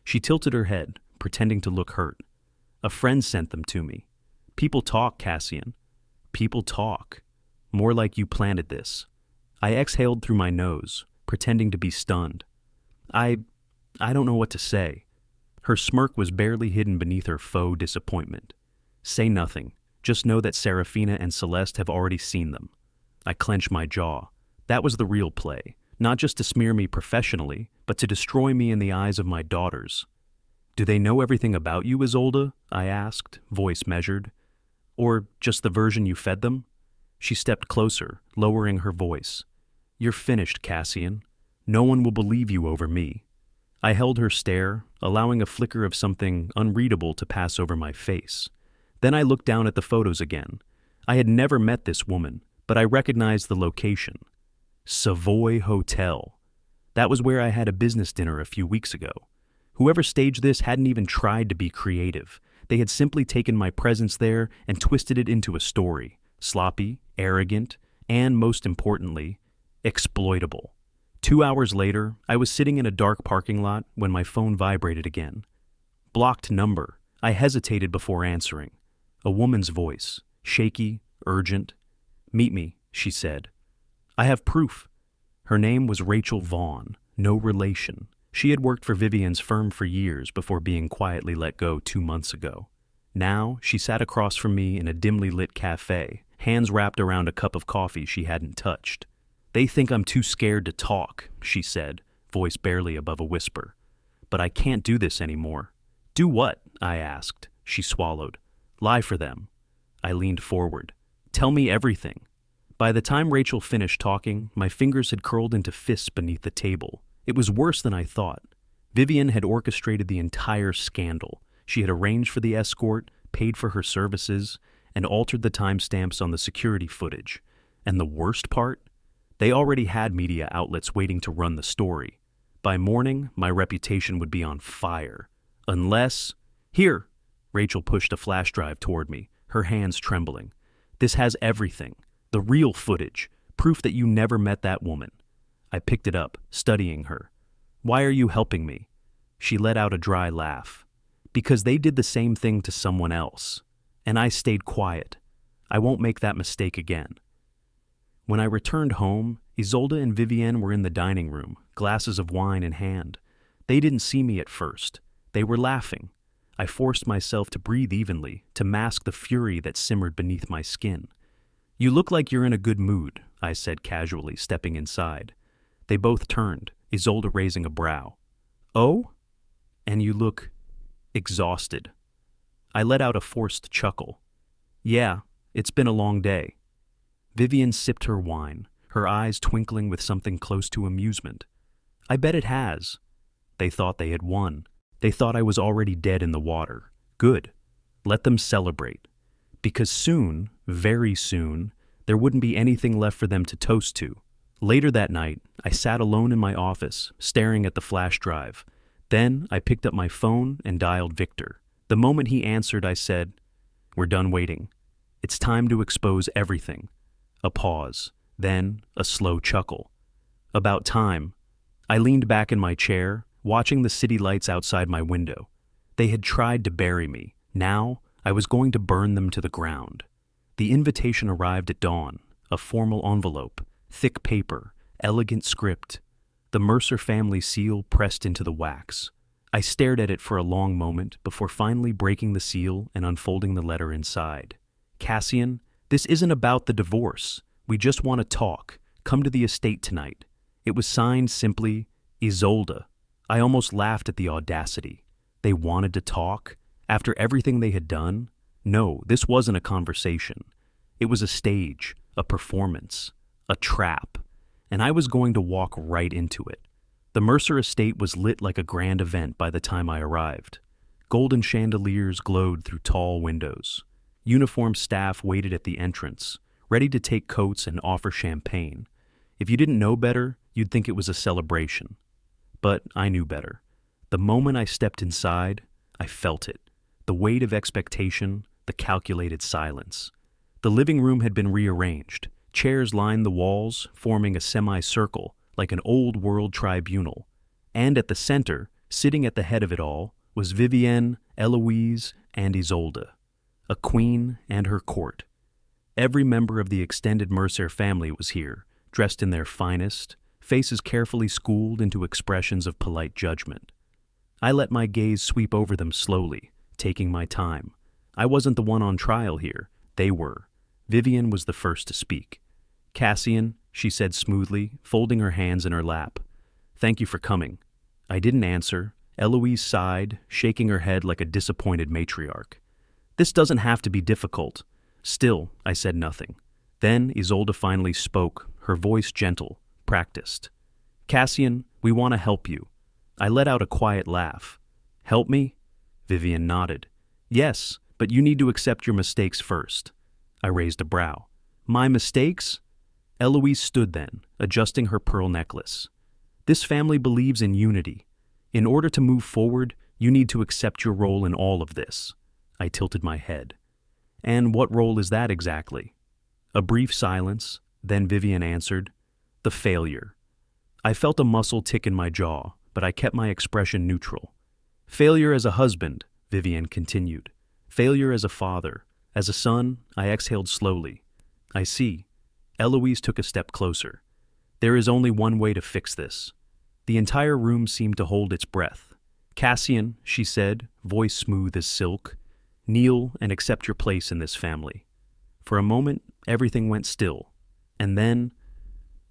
She tilted her head, pretending to look hurt. "A friend sent them to me. People talk, Cassian. People talk. More like you planted this." I exhaled through my nose, pretending to be stunned. I don't know what to say." Her smirk was barely hidden beneath her faux disappointment. "Say nothing. Just know that Serafina and Celeste have already seen them." I clenched my jaw. That was the real play, not just to smear me professionally, but to destroy me in the eyes of my daughters. "Do they know everything about you, Isolde?" I asked, voice measured. "Or just the version you fed them?" She stepped closer, lowering her voice. "You're finished, Cassian. No one will believe you over me." I held her stare, allowing a flicker of something unreadable to pass over my face. Then I looked down at the photos again. I had never met this woman, but I recognized the location. Savoy Hotel. That was where I had a business dinner a few weeks ago. Whoever staged this hadn't even tried to be creative. They had simply taken my presence there and twisted it into a story. Sloppy, arrogant, and most importantly, exploitable. 2 hours later, I was sitting in a dark parking lot when my phone vibrated again. Blocked number. I hesitated before answering. A woman's voice, shaky, urgent. "Meet me," she said. "I have proof." Her name was Rachel Vaughn, no relation. She had worked for Vivian's firm for years before being quietly let go 2 months ago. Now, she sat across from me in a dimly lit cafe, hands wrapped around a cup of coffee she hadn't touched. "They think I'm too scared to talk," she said, voice barely above a whisper. "But I can't do this anymore." "Do what?" I asked. She swallowed. "Lie for them." I leaned forward. "Tell me everything." By the time Rachel finished talking, my fingers had curled into fists beneath the table. It was worse than I thought. Vivian had orchestrated the entire scandal. She had arranged for the escort, paid for her services, and altered the timestamps on the security footage. And the worst part? They already had media outlets waiting to run the story. By morning, my reputation would be on fire. Unless... Here! Rachel pushed a flash drive toward me, her hands trembling. "This has everything. The real footage. Proof that you never met that woman." I picked it up, studying her. "Why are you helping me?" She let out a dry laugh. "Because they did the same thing to someone else. And I stayed quiet. I won't make that mistake again." When I returned home, Isolde and Vivienne were in the dining room, glasses of wine in hand. They didn't see me at first. They were laughing. I forced myself to breathe evenly, to mask the fury that simmered beneath my skin. "You look like you're in a good mood," I said casually, stepping inside. They both turned, Isolde raising a brow. "Oh? And you look exhausted." I let out a forced chuckle. "Yeah, it's been a long day." Vivian sipped her wine, her eyes twinkling with something close to amusement. "I bet it has." They thought they had won. They thought I was already dead in the water. Good. Let them celebrate. Because soon, very soon, there wouldn't be anything left for them to toast to. Later that night, I sat alone in my office, staring at the flash drive. Then I picked up my phone and dialed Victor. The moment he answered, I said, "We're done waiting. It's time to expose everything." A pause, then a slow chuckle. "About time." I leaned back in my chair, watching the city lights outside my window. They had tried to bury me. Now, I was going to burn them to the ground. The invitation arrived at dawn, a formal envelope, thick paper, elegant script, the Mercer family seal pressed into the wax. I stared at it for a long moment before finally breaking the seal and unfolding the letter inside. "Cassian, this isn't about the divorce. We just want to talk. Come to the estate tonight." It was signed simply, Isolde. I almost laughed at the audacity. They wanted to talk? After everything they had done? No, this wasn't a conversation. It was a stage, a performance, a trap. And I was going to walk right into it. The Mercer estate was lit like a grand event by the time I arrived. Golden chandeliers glowed through tall windows. Uniformed staff waited at the entrance, ready to take coats and offer champagne. If you didn't know better, you'd think it was a celebration. But I knew better. The moment I stepped inside, I felt it. The weight of expectation, the calculated silence. The living room had been rearranged. Chairs lined the walls, forming a semicircle, like an old-world tribunal. And at the center, sitting at the head of it all, was Vivienne, Eloise, and Isolde. A queen and her court. Every member of the extended Mercer family was here, dressed in their finest, faces carefully schooled into expressions of polite judgment. I let my gaze sweep over them slowly, taking my time. I wasn't the one on trial here. They were. Vivian was the first to speak. "Cassian," she said smoothly, folding her hands in her lap. "Thank you for coming." I didn't answer. Eloise sighed, shaking her head like a disappointed matriarch. "This doesn't have to be difficult." Still, I said nothing. Then Isolde finally spoke, her voice gentle, practiced. "Cassian, we want to help you." I let out a quiet laugh. "Help me?" Vivian nodded. "Yes, but you need to accept your mistakes first." I raised a brow. "My mistakes?" Eloise stood then, adjusting her pearl necklace. "This family believes in unity. In order to move forward, you need to accept your role in all of this." I tilted my head. "And what role is that exactly?" A brief silence, then Vivian answered, "The failure." I felt a muscle tick in my jaw, but I kept my expression neutral. "Failure as a husband," Vivian continued. "Failure as a father. As a son," I exhaled slowly. "I see." Eloise took a step closer. There is only one way to fix this. The entire room seemed to hold its breath. Cassian, she said, voice smooth as silk, kneel and accept your place in this family. For a moment, everything went still. And then,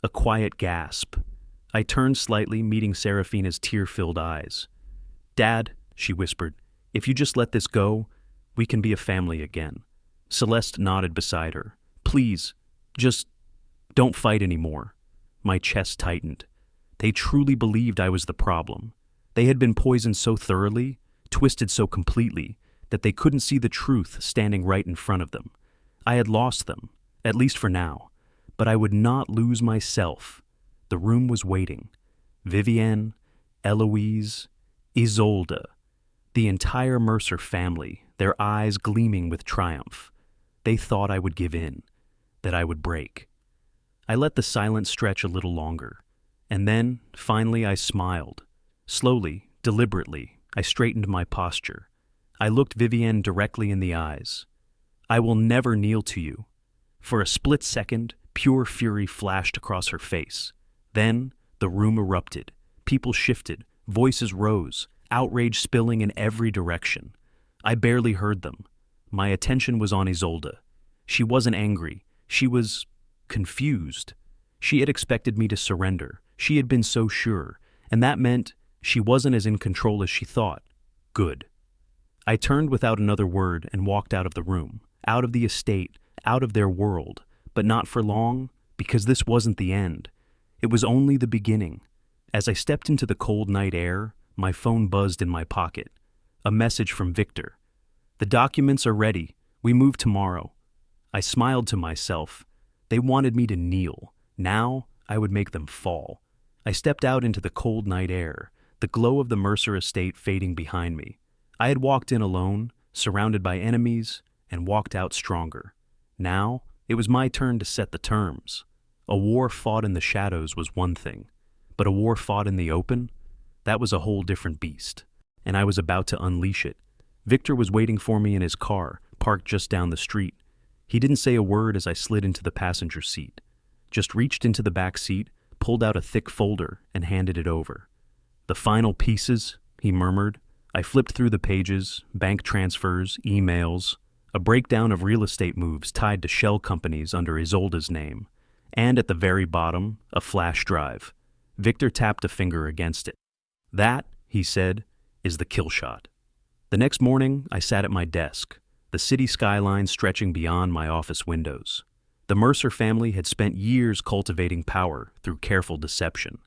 a quiet gasp. I turned slightly, meeting Serafina's tear-filled eyes. Dad, she whispered, if you just let this go, we can be a family again. Celeste nodded beside her. Please, just don't fight anymore. My chest tightened. They truly believed I was the problem. They had been poisoned so thoroughly, twisted so completely, that they couldn't see the truth standing right in front of them. I had lost them, at least for now, but I would not lose myself. The room was waiting. Vivienne, Eloise, Isolde, the entire Mercer family, their eyes gleaming with triumph. They thought I would give in, that I would break. I let the silence stretch a little longer, and then, finally, I smiled. Slowly, deliberately, I straightened my posture. I looked Vivienne directly in the eyes. I will never kneel to you. For a split second, pure fury flashed across her face. Then, the room erupted. People shifted, voices rose, outrage spilling in every direction. I barely heard them. My attention was on Isolde. She wasn't angry. She was confused. She had expected me to surrender. She had been so sure, and that meant she wasn't as in control as she thought. Good. I turned without another word and walked out of the room, out of the estate, out of their world, but not for long, because this wasn't the end. It was only the beginning. As I stepped into the cold night air, my phone buzzed in my pocket. A message from Victor. The documents are ready. We move tomorrow. I smiled to myself. They wanted me to kneel. Now, I would make them fall. I stepped out into the cold night air, the glow of the Mercer estate fading behind me. I had walked in alone, surrounded by enemies, and walked out stronger. Now, it was my turn to set the terms. A war fought in the shadows was one thing, but a war fought in the open? That was a whole different beast, and I was about to unleash it. Victor was waiting for me in his car, parked just down the street. He didn't say a word as I slid into the passenger seat, just reached into the back seat, pulled out a thick folder, and handed it over. The final pieces, he murmured. I flipped through the pages, bank transfers, emails, a breakdown of real estate moves tied to shell companies under Isolde's name, and at the very bottom, a flash drive. Victor tapped a finger against it. That, he said, is the kill shot. The next morning, I sat at my desk, the city skyline stretching beyond my office windows. The Mercer family had spent years cultivating power through careful deception,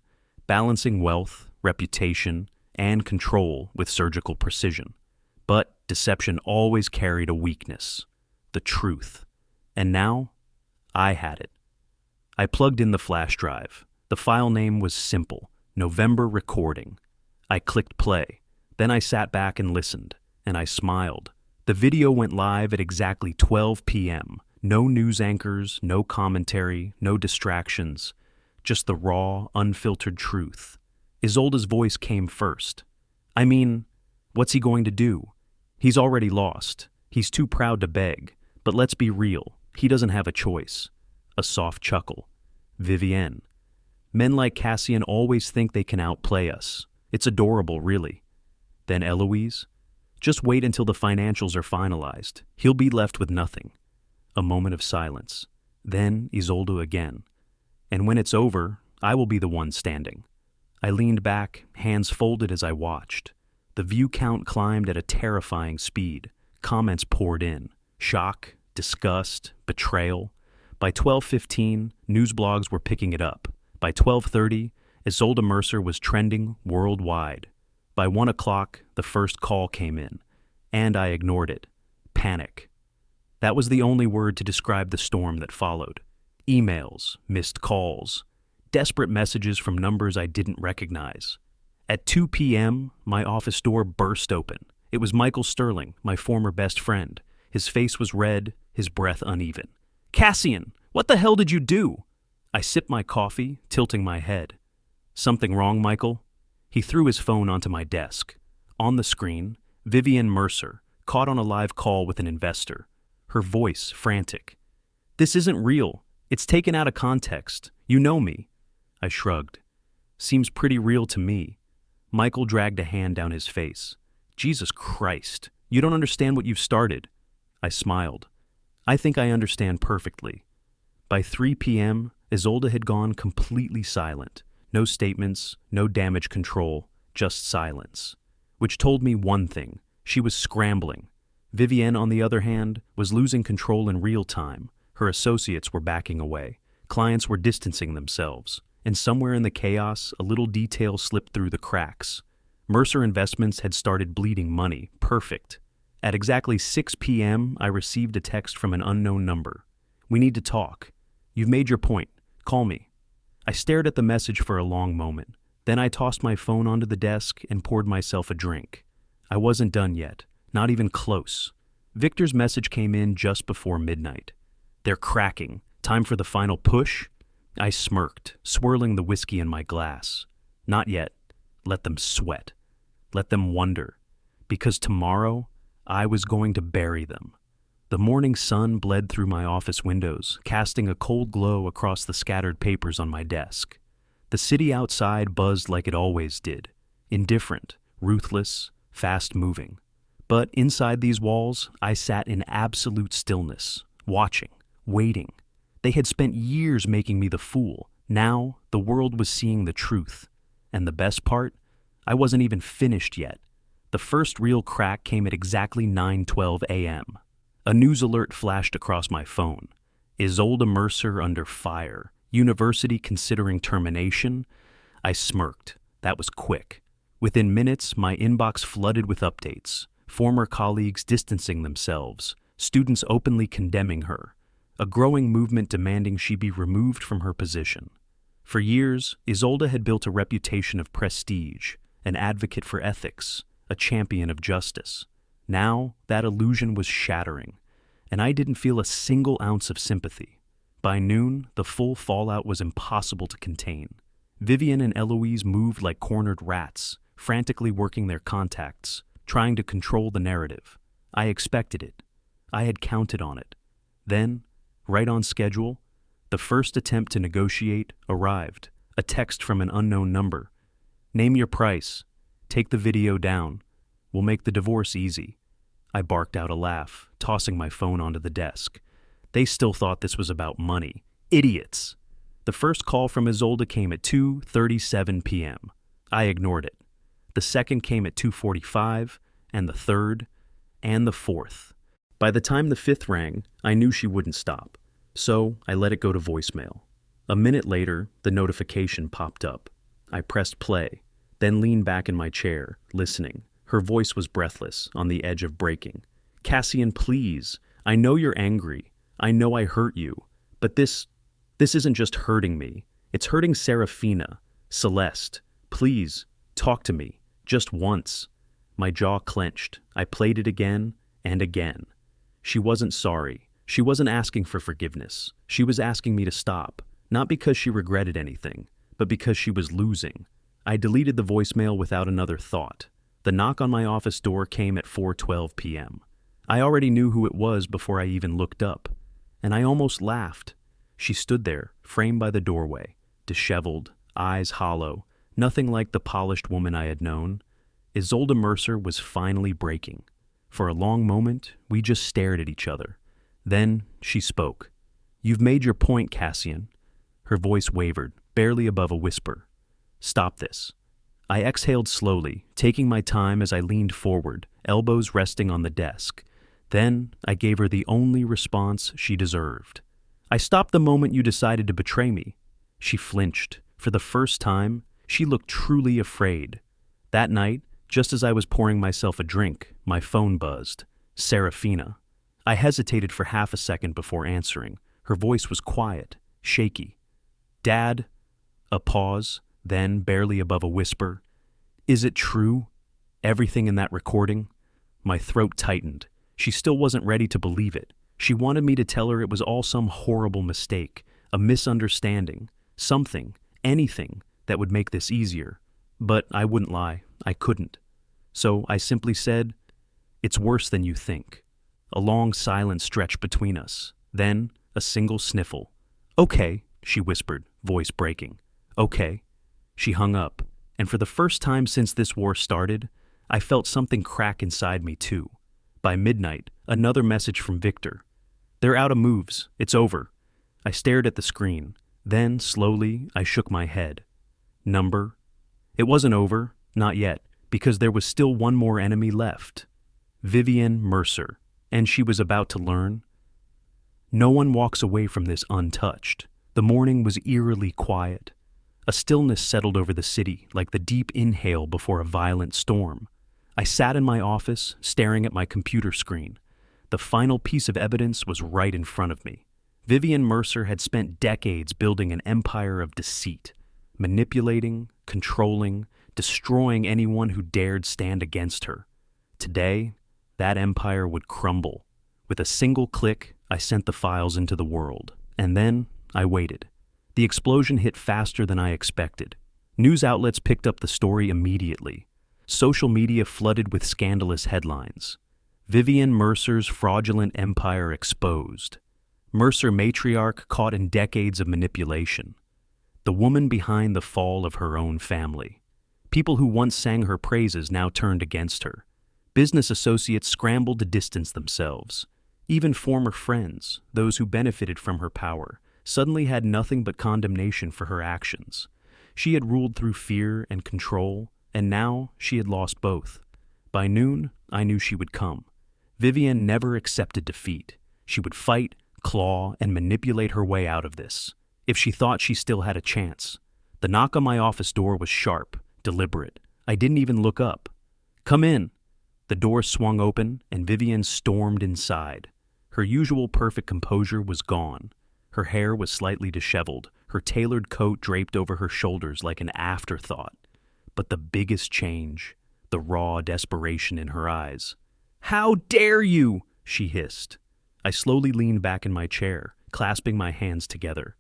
balancing wealth, reputation, and control with surgical precision. But deception always carried a weakness, the truth. And now, I had it. I plugged in the flash drive. The file name was simple, November Recording. I clicked play. Then I sat back and listened, and I smiled. The video went live at exactly 12 p.m. No news anchors, no commentary, no distractions, just the raw, unfiltered truth. Isolde's voice came first. I mean, what's he going to do? He's already lost. He's too proud to beg. But let's be real. He doesn't have a choice. A soft chuckle. Vivienne. Men like Cassian always think they can outplay us. It's adorable, really. Then Eloise. Just wait until the financials are finalized. He'll be left with nothing. A moment of silence. Then Isolde again. And when it's over, I will be the one standing. I leaned back, hands folded as I watched. The view count climbed at a terrifying speed. Comments poured in. Shock, disgust, betrayal. By 12:15, news blogs were picking it up. By 12:30, Isolde Mercer was trending worldwide. By 1 o'clock, the first call came in, and I ignored it. Panic. That was the only word to describe the storm that followed. Emails, missed calls, desperate messages from numbers I didn't recognize. At 2 p.m., my office door burst open. It was Michael Sterling, my former best friend. His face was red, his breath uneven. Cassian, what the hell did you do? I sipped my coffee, tilting my head. Something wrong, Michael? He threw his phone onto my desk. On the screen, Vivienne Mercer, caught on a live call with an investor. Her voice frantic. This isn't real. It's taken out of context. You know me. I shrugged. Seems pretty real to me. Michael dragged a hand down his face. Jesus Christ, you don't understand what you've started. I smiled. I think I understand perfectly. By 3 p.m., Isolde had gone completely silent. No statements, no damage control, just silence. Which told me one thing. She was scrambling. Vivienne, on the other hand, was losing control in real time. Her associates were backing away. Clients were distancing themselves. And somewhere in the chaos, a little detail slipped through the cracks. Mercer Investments had started bleeding money. Perfect. At exactly 6 p.m., I received a text from an unknown number. We need to talk. You've made your point. Call me. I stared at the message for a long moment. Then I tossed my phone onto the desk and poured myself a drink. I wasn't done yet. Not even close. Victor's message came in just before midnight. They're cracking. Time for the final push? I smirked, swirling the whiskey in my glass. Not yet. Let them sweat. Let them wonder. Because tomorrow, I was going to bury them. The morning sun bled through my office windows, casting a cold glow across the scattered papers on my desk. The city outside buzzed like it always did. Indifferent, ruthless, fast-moving. But inside these walls, I sat in absolute stillness, watching, waiting. They had spent years making me the fool. Now, the world was seeing the truth. And the best part? I wasn't even finished yet. The first real crack came at exactly 9:12 a.m. A news alert flashed across my phone. Isolde Mercer under fire. University considering termination? I smirked. That was quick. Within minutes, my inbox flooded with updates. Former colleagues distancing themselves. Students openly condemning her. A growing movement demanding she be removed from her position. For years, Isolde had built a reputation of prestige, an advocate for ethics, a champion of justice. Now, that illusion was shattering, and I didn't feel a single ounce of sympathy. By noon, the full fallout was impossible to contain. Vivienne and Eloise moved like cornered rats, frantically working their contacts, trying to control the narrative. I expected it. I had counted on it. Then, right on schedule, the first attempt to negotiate arrived. A text from an unknown number. Name your price. Take the video down. We'll make the divorce easy. I barked out a laugh, tossing my phone onto the desk. They still thought this was about money. Idiots! The first call from Isolde came at 2:37 p.m. I ignored it. The second came at 2:45, and the third, and the fourth. By the time the fifth rang, I knew she wouldn't stop, so I let it go to voicemail. A minute later, the notification popped up. I pressed play, then leaned back in my chair, listening. Her voice was breathless, on the edge of breaking. Cassian, please. I know you're angry. I know I hurt you. But this isn't just hurting me. It's hurting Serafina. Celeste. Please, talk to me. Just once. My jaw clenched. I played it again and again. She wasn't sorry. She wasn't asking for forgiveness. She was asking me to stop. Not because she regretted anything, but because she was losing. I deleted the voicemail without another thought. The knock on my office door came at 4:12 p.m. I already knew who it was before I even looked up, and I almost laughed. She stood there, framed by the doorway, disheveled, eyes hollow, nothing like the polished woman I had known. Isolde Mercer was finally breaking. For a long moment, we just stared at each other. Then she spoke. You've made your point, Cassian. Her voice wavered, barely above a whisper. Stop this. I exhaled slowly, taking my time as I leaned forward, elbows resting on the desk. Then I gave her the only response she deserved. I stopped the moment you decided to betray me. She flinched. For the first time, she looked truly afraid. That night, just as I was pouring myself a drink, my phone buzzed. Serafina. I hesitated for half a second before answering. Her voice was quiet, shaky. Dad? A pause, then, barely above a whisper, is it true? Everything in that recording? My throat tightened. She still wasn't ready to believe it. She wanted me to tell her it was all some horrible mistake, a misunderstanding, something, anything that would make this easier. But I wouldn't lie. I couldn't. So I simply said, it's worse than you think. A long silence stretched between us. Then, a single sniffle. Okay, she whispered, voice breaking. Okay. She hung up, and for the first time since this war started, I felt something crack inside me too. By midnight, another message from Victor. They're out of moves. It's over. I stared at the screen. Then, slowly, I shook my head. Number? It wasn't over. Not yet, because there was still one more enemy left. Vivian Mercer. And she was about to learn. No one walks away from this untouched. The morning was eerily quiet. A stillness settled over the city, like the deep inhale before a violent storm. I sat in my office, staring at my computer screen. The final piece of evidence was right in front of me. Vivian Mercer had spent decades building an empire of deceit, manipulating, controlling, destroying anyone who dared stand against her. Today, that empire would crumble. With a single click, I sent the files into the world. And then, I waited. The explosion hit faster than I expected. News outlets picked up the story immediately. Social media flooded with scandalous headlines. Vivian Mercer's fraudulent empire exposed. Mercer matriarch caught in decades of manipulation. The woman behind the fall of her own family. People who once sang her praises now turned against her. Business associates scrambled to distance themselves. Even former friends, those who benefited from her power, suddenly had nothing but condemnation for her actions. She had ruled through fear and control, and now she had lost both. By noon, I knew she would come. Vivian never accepted defeat. She would fight, claw, and manipulate her way out of this, if she thought she still had a chance. The knock on my office door was sharp, deliberate. I didn't even look up. "Come in." The door swung open, and Vivian stormed inside. Her usual perfect composure was gone. Her hair was slightly disheveled, her tailored coat draped over her shoulders like an afterthought. But the biggest change, the raw desperation in her eyes. "How dare you!" she hissed. I slowly leaned back in my chair, clasping my hands together.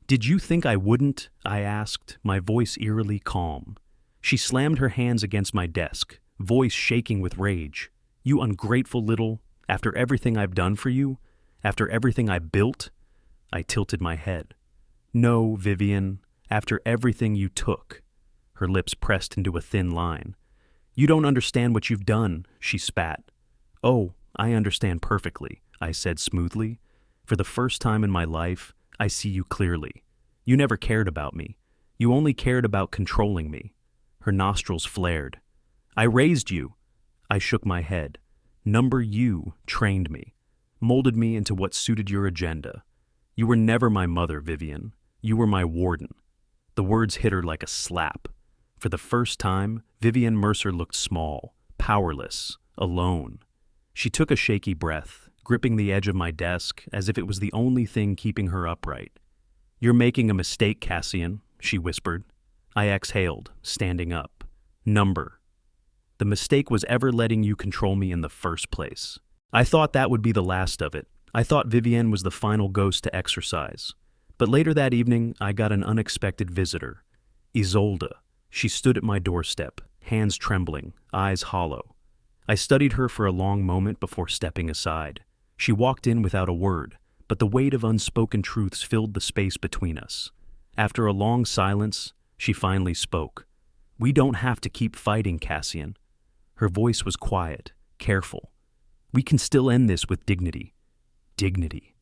"Did you think I wouldn't?" I asked, my voice eerily calm. She slammed her hands against my desk, voice shaking with rage. "You ungrateful little... After everything I've done for you? After everything I built?" I tilted my head. "No, Vivian, after everything you took." Her lips pressed into a thin line. "You don't understand what you've done," she spat. "Oh, I understand perfectly," I said smoothly. "For the first time in my life, I see you clearly. You never cared about me. You only cared about controlling me." Her nostrils flared. "I raised you." I shook my head. "Number you trained me, molded me into what suited your agenda. You were never my mother, Vivian. You were my warden." The words hit her like a slap. For the first time, Vivian Mercer looked small, powerless, alone. She took a shaky breath, gripping the edge of my desk as if it was the only thing keeping her upright. "You're making a mistake, Cassian," she whispered. I exhaled, standing up. "Number. The mistake was ever letting you control me in the first place. I thought that would be the last of it. I thought Vivian was the final ghost to exorcise. But later that evening, I got an unexpected visitor. Isolde. She stood at my doorstep, hands trembling, eyes hollow. I studied her for a long moment before stepping aside. She walked in without a word, but the weight of unspoken truths filled the space between us. After a long silence, she finally spoke. "We don't have to keep fighting, Cassian." Her voice was quiet, careful. "We can still end this with dignity." Dignity.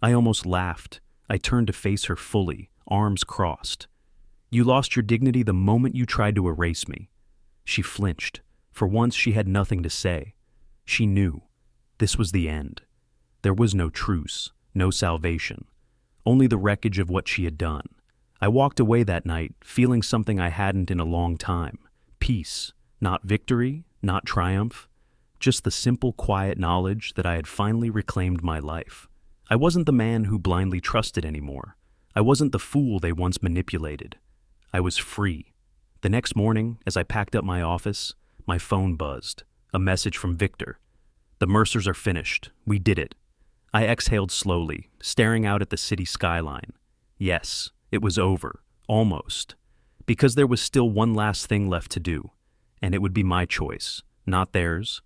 I almost laughed. I turned to face her fully, arms crossed. "You lost your dignity the moment you tried to erase me." She flinched. For once she had nothing to say. She knew. This was the end. There was no truce, no salvation. Only the wreckage of what she had done. I walked away that night, feeling something I hadn't in a long time. Peace. Not victory, not triumph. Just the simple, quiet knowledge that I had finally reclaimed my life. I wasn't the man who blindly trusted anymore. I wasn't the fool they once manipulated. I was free. The next morning, as I packed up my office, my phone buzzed. A message from Victor. "The Mercers are finished. We did it." I exhaled slowly, staring out at the city skyline. Yes, it was over. Almost. Because there was still one last thing left to do. And it would be my choice, not theirs.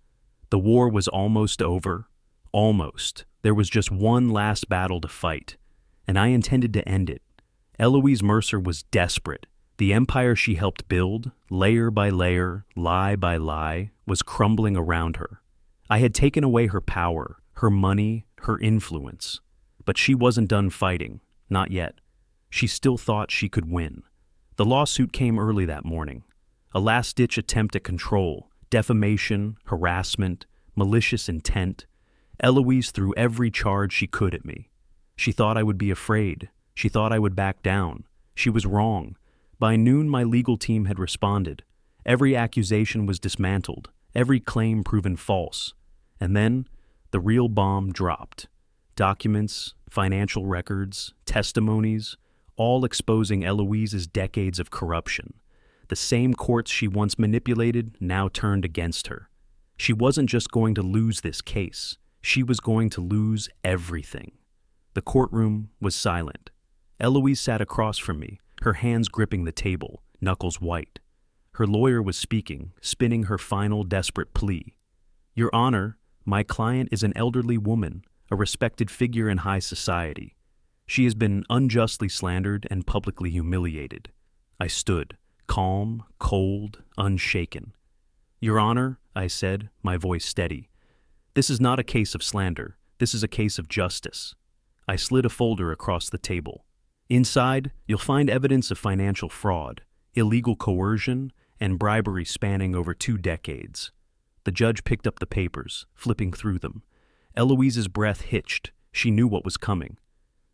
The war was almost over. Almost. There was just one last battle to fight. And I intended to end it. Eloise Mercer was desperate. The empire she helped build, layer by layer, lie by lie, was crumbling around her. I had taken away her power, her money, her influence. But she wasn't done fighting, not yet. She still thought she could win. The lawsuit came early that morning. A last-ditch attempt at control, defamation, harassment, malicious intent. Eloise threw every charge she could at me. She thought I would be afraid. She thought I would back down. She was wrong. By noon, my legal team had responded. Every accusation was dismantled, every claim proven false. And then, the real bomb dropped. Documents, financial records, testimonies, all exposing Eloise's decades of corruption. The same courts she once manipulated now turned against her. She wasn't just going to lose this case. She was going to lose everything. The courtroom was silent. Eloise sat across from me, her hands gripping the table, knuckles white. Her lawyer was speaking, spinning her final desperate plea. "Your Honor, my client is an elderly woman, a respected figure in high society. She has been unjustly slandered and publicly humiliated." I stood, calm, cold, unshaken. "Your Honor," I said, my voice steady, "this is not a case of slander. This is a case of justice." I slid a folder across the table. Inside, you'll find evidence of financial fraud, illegal coercion, and bribery spanning over 2 decades. The judge picked up the papers, flipping through them. Eloise's breath hitched. She knew what was coming.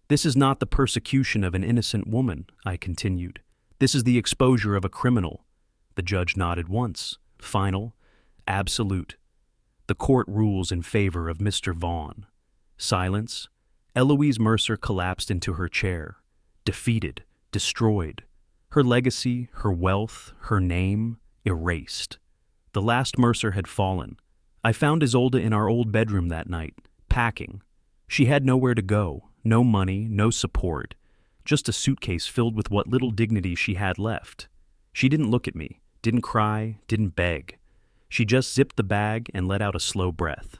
"This is not the persecution of an innocent woman," I continued. "This is the exposure of a criminal." The judge nodded once. Final, absolute. "The court rules in favor of Mr. Vaughn." Silence. Eloise Mercer collapsed into her chair. Defeated, destroyed. Her legacy, her wealth, her name, erased. The last Mercer had fallen. I found Isolde in our old bedroom that night, packing. She had nowhere to go, no money, no support, just a suitcase filled with what little dignity she had left. She didn't look at me, didn't cry, didn't beg. She just zipped the bag and let out a slow breath.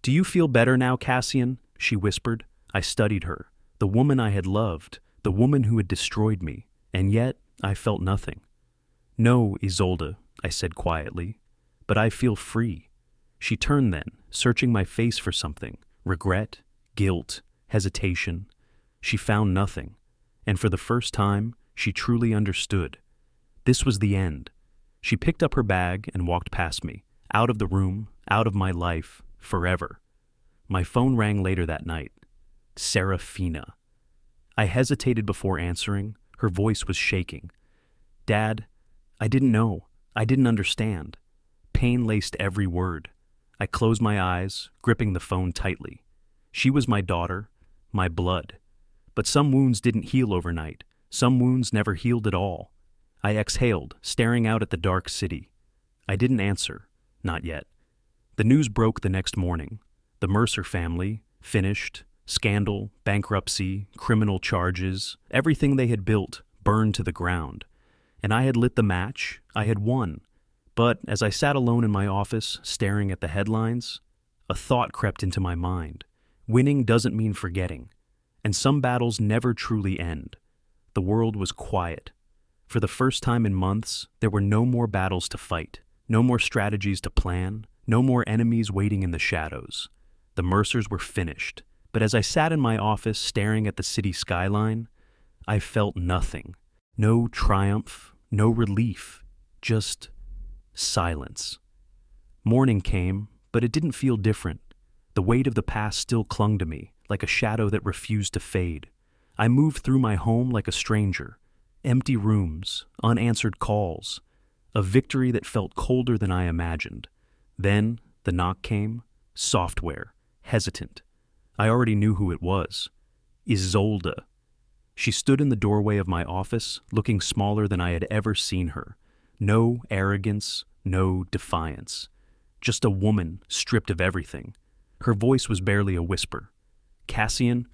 "Do you feel better now, Cassian?" she whispered. I studied her, the woman I had loved, the woman who had destroyed me, and yet I felt nothing. "No, Isolde," I said quietly, "but I feel free." She turned then, searching my face for something, regret, guilt, hesitation. She found nothing, and for the first time, she truly understood. This was the end. She picked up her bag and walked past me, out of the room, out of my life, forever. My phone rang later that night. Serafina. I hesitated before answering. Her voice was shaking. "Dad, I didn't know. I didn't understand." Pain laced every word. I closed my eyes, gripping the phone tightly. She was my daughter, my blood. But some wounds didn't heal overnight. Some wounds never healed at all. I exhaled, staring out at the dark city. I didn't answer. Not yet. The news broke the next morning. The Mercer family, finished, scandal, bankruptcy, criminal charges, everything they had built burned to the ground. And I had lit the match. I had won. But as I sat alone in my office, staring at the headlines, a thought crept into my mind. Winning doesn't mean forgetting. And some battles never truly end. The world was quiet. For the first time in months, there were no more battles to fight, no more strategies to plan, no more enemies waiting in the shadows. The Mercers were finished. But as I sat in my office staring at the city skyline, I felt nothing. No triumph, no relief, just silence. Morning came, but it didn't feel different. The weight of the past still clung to me, like a shadow that refused to fade. I moved through my home like a stranger. Empty rooms, unanswered calls, a victory that felt colder than I imagined. Then the knock came, software, hesitant. I already knew who it was. Isolde. She stood in the doorway of my office, looking smaller than I had ever seen her. No arrogance, no defiance. Just a woman stripped of everything. Her voice was barely a whisper. "Cassian,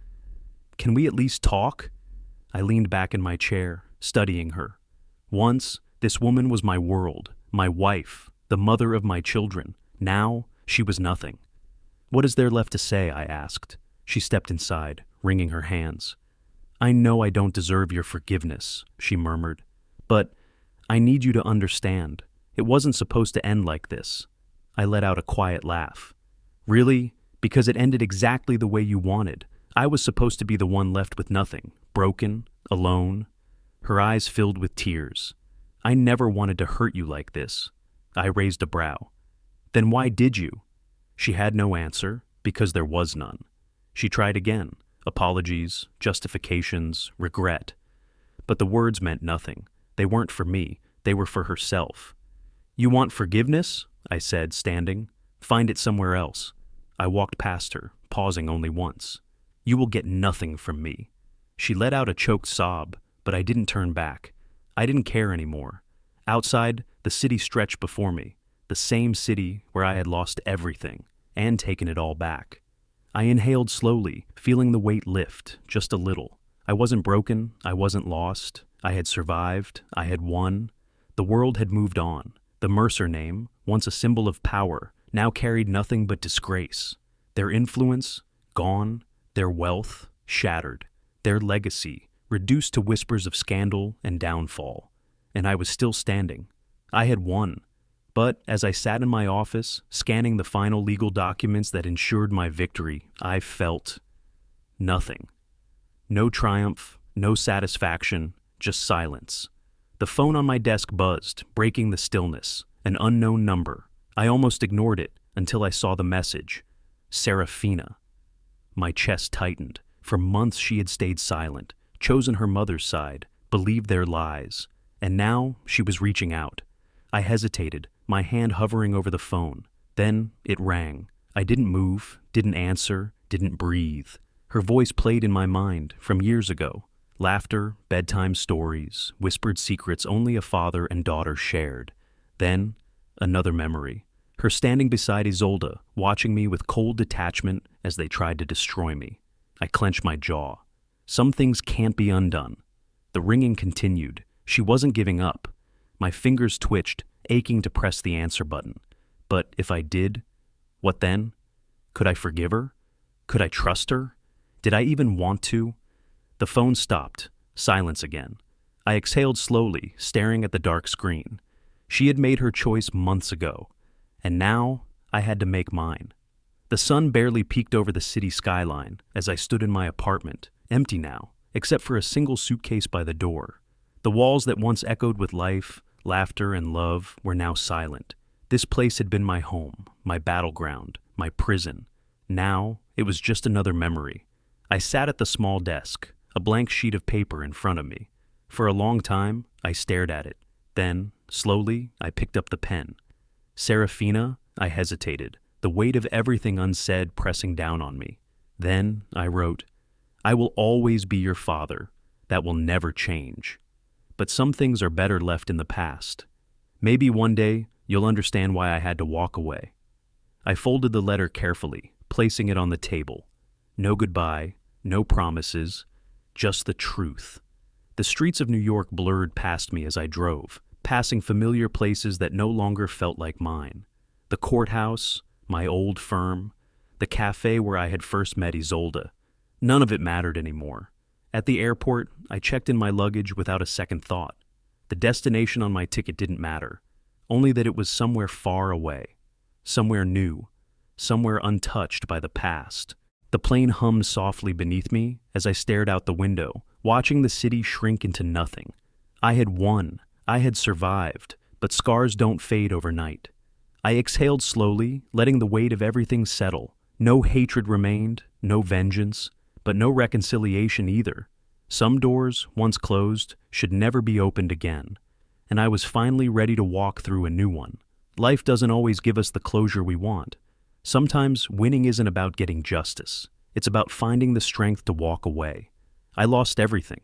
can we at least talk?" I leaned back in my chair, studying her. Once, this woman was my world, my wife, the mother of my children. Now, she was nothing. "What is there left to say?" I asked. She stepped inside, wringing her hands. I know I don't deserve your forgiveness, she murmured. But I need you to understand. It wasn't supposed to end like this. I let out a quiet laugh. Really? Because it ended exactly the way you wanted. I was supposed to be the one left with nothing, broken, alone. Her eyes filled with tears. I never wanted to hurt you like this. I raised a brow. Then why did you? She had no answer, because there was none. She tried again. Apologies, justifications, regret. But the words meant nothing. They weren't for me. They were for herself. You want forgiveness? I said, standing. Find it somewhere else. I walked past her, pausing only once. You will get nothing from me. She let out a choked sob, but I didn't turn back. I didn't care anymore. Outside, the city stretched before me, the same city where I had lost everything and taken it all back. I inhaled slowly, feeling the weight lift, just a little. I wasn't broken, I wasn't lost. I had survived, I had won. The world had moved on. The Mercer name, once a symbol of power, now carried nothing but disgrace. Their influence, gone. Their wealth, shattered. Their legacy, reduced to whispers of scandal and downfall. And I was still standing. I had won. But as I sat in my office, scanning the final legal documents that ensured my victory, I felt nothing. No triumph, no satisfaction, just silence. The phone on my desk buzzed, breaking the stillness. An unknown number. I almost ignored it until I saw the message. Serafina. My chest tightened. For months she had stayed silent, chosen her mother's side, believed their lies. And now she was reaching out. I hesitated, my hand hovering over the phone. Then it rang. I didn't move, didn't answer, didn't breathe. Her voice played in my mind from years ago. Laughter, bedtime stories, whispered secrets only a father and daughter shared. Then, another memory. Her standing beside Isolde, watching me with cold detachment as they tried to destroy me. I clenched my jaw. Some things can't be undone. The ringing continued. She wasn't giving up. My fingers twitched, aching to press the answer button. But if I did, what then? Could I forgive her? Could I trust her? Did I even want to? The phone stopped. Silence again. I exhaled slowly, staring at the dark screen. She had made her choice months ago. And now, I had to make mine. The sun barely peeked over the city skyline as I stood in my apartment, empty now, except for a single suitcase by the door. The walls that once echoed with life, laughter, and love were now silent. This place had been my home, my battleground, my prison. Now, it was just another memory. I sat at the small desk, a blank sheet of paper in front of me. For a long time, I stared at it. Then, slowly, I picked up the pen. Serafina, I hesitated, the weight of everything unsaid pressing down on me. Then I wrote, I will always be your father. That will never change. But some things are better left in the past. Maybe one day you'll understand why I had to walk away. I folded the letter carefully, placing it on the table. No goodbye, no promises, just the truth. The streets of New York blurred past me as I drove, passing familiar places that no longer felt like mine. The courthouse, my old firm, the cafe where I had first met Isolde. None of it mattered anymore. At the airport, I checked in my luggage without a second thought. The destination on my ticket didn't matter, only that it was somewhere far away, somewhere new, somewhere untouched by the past. The plane hummed softly beneath me as I stared out the window, watching the city shrink into nothing. I had won. I had survived, but scars don't fade overnight. I exhaled slowly, letting the weight of everything settle. No hatred remained, no vengeance, but no reconciliation either. Some doors, once closed, should never be opened again, and I was finally ready to walk through a new one. Life doesn't always give us the closure we want. Sometimes winning isn't about getting justice. It's about finding the strength to walk away. I lost everything,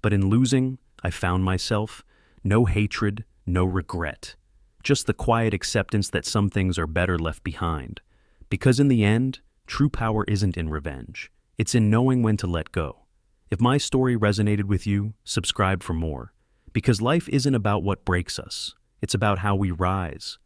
but in losing, I found myself. No hatred, no regret. Just the quiet acceptance that some things are better left behind. Because in the end, true power isn't in revenge. It's in knowing when to let go. If my story resonated with you, subscribe for more. Because life isn't about what breaks us. It's about how we rise.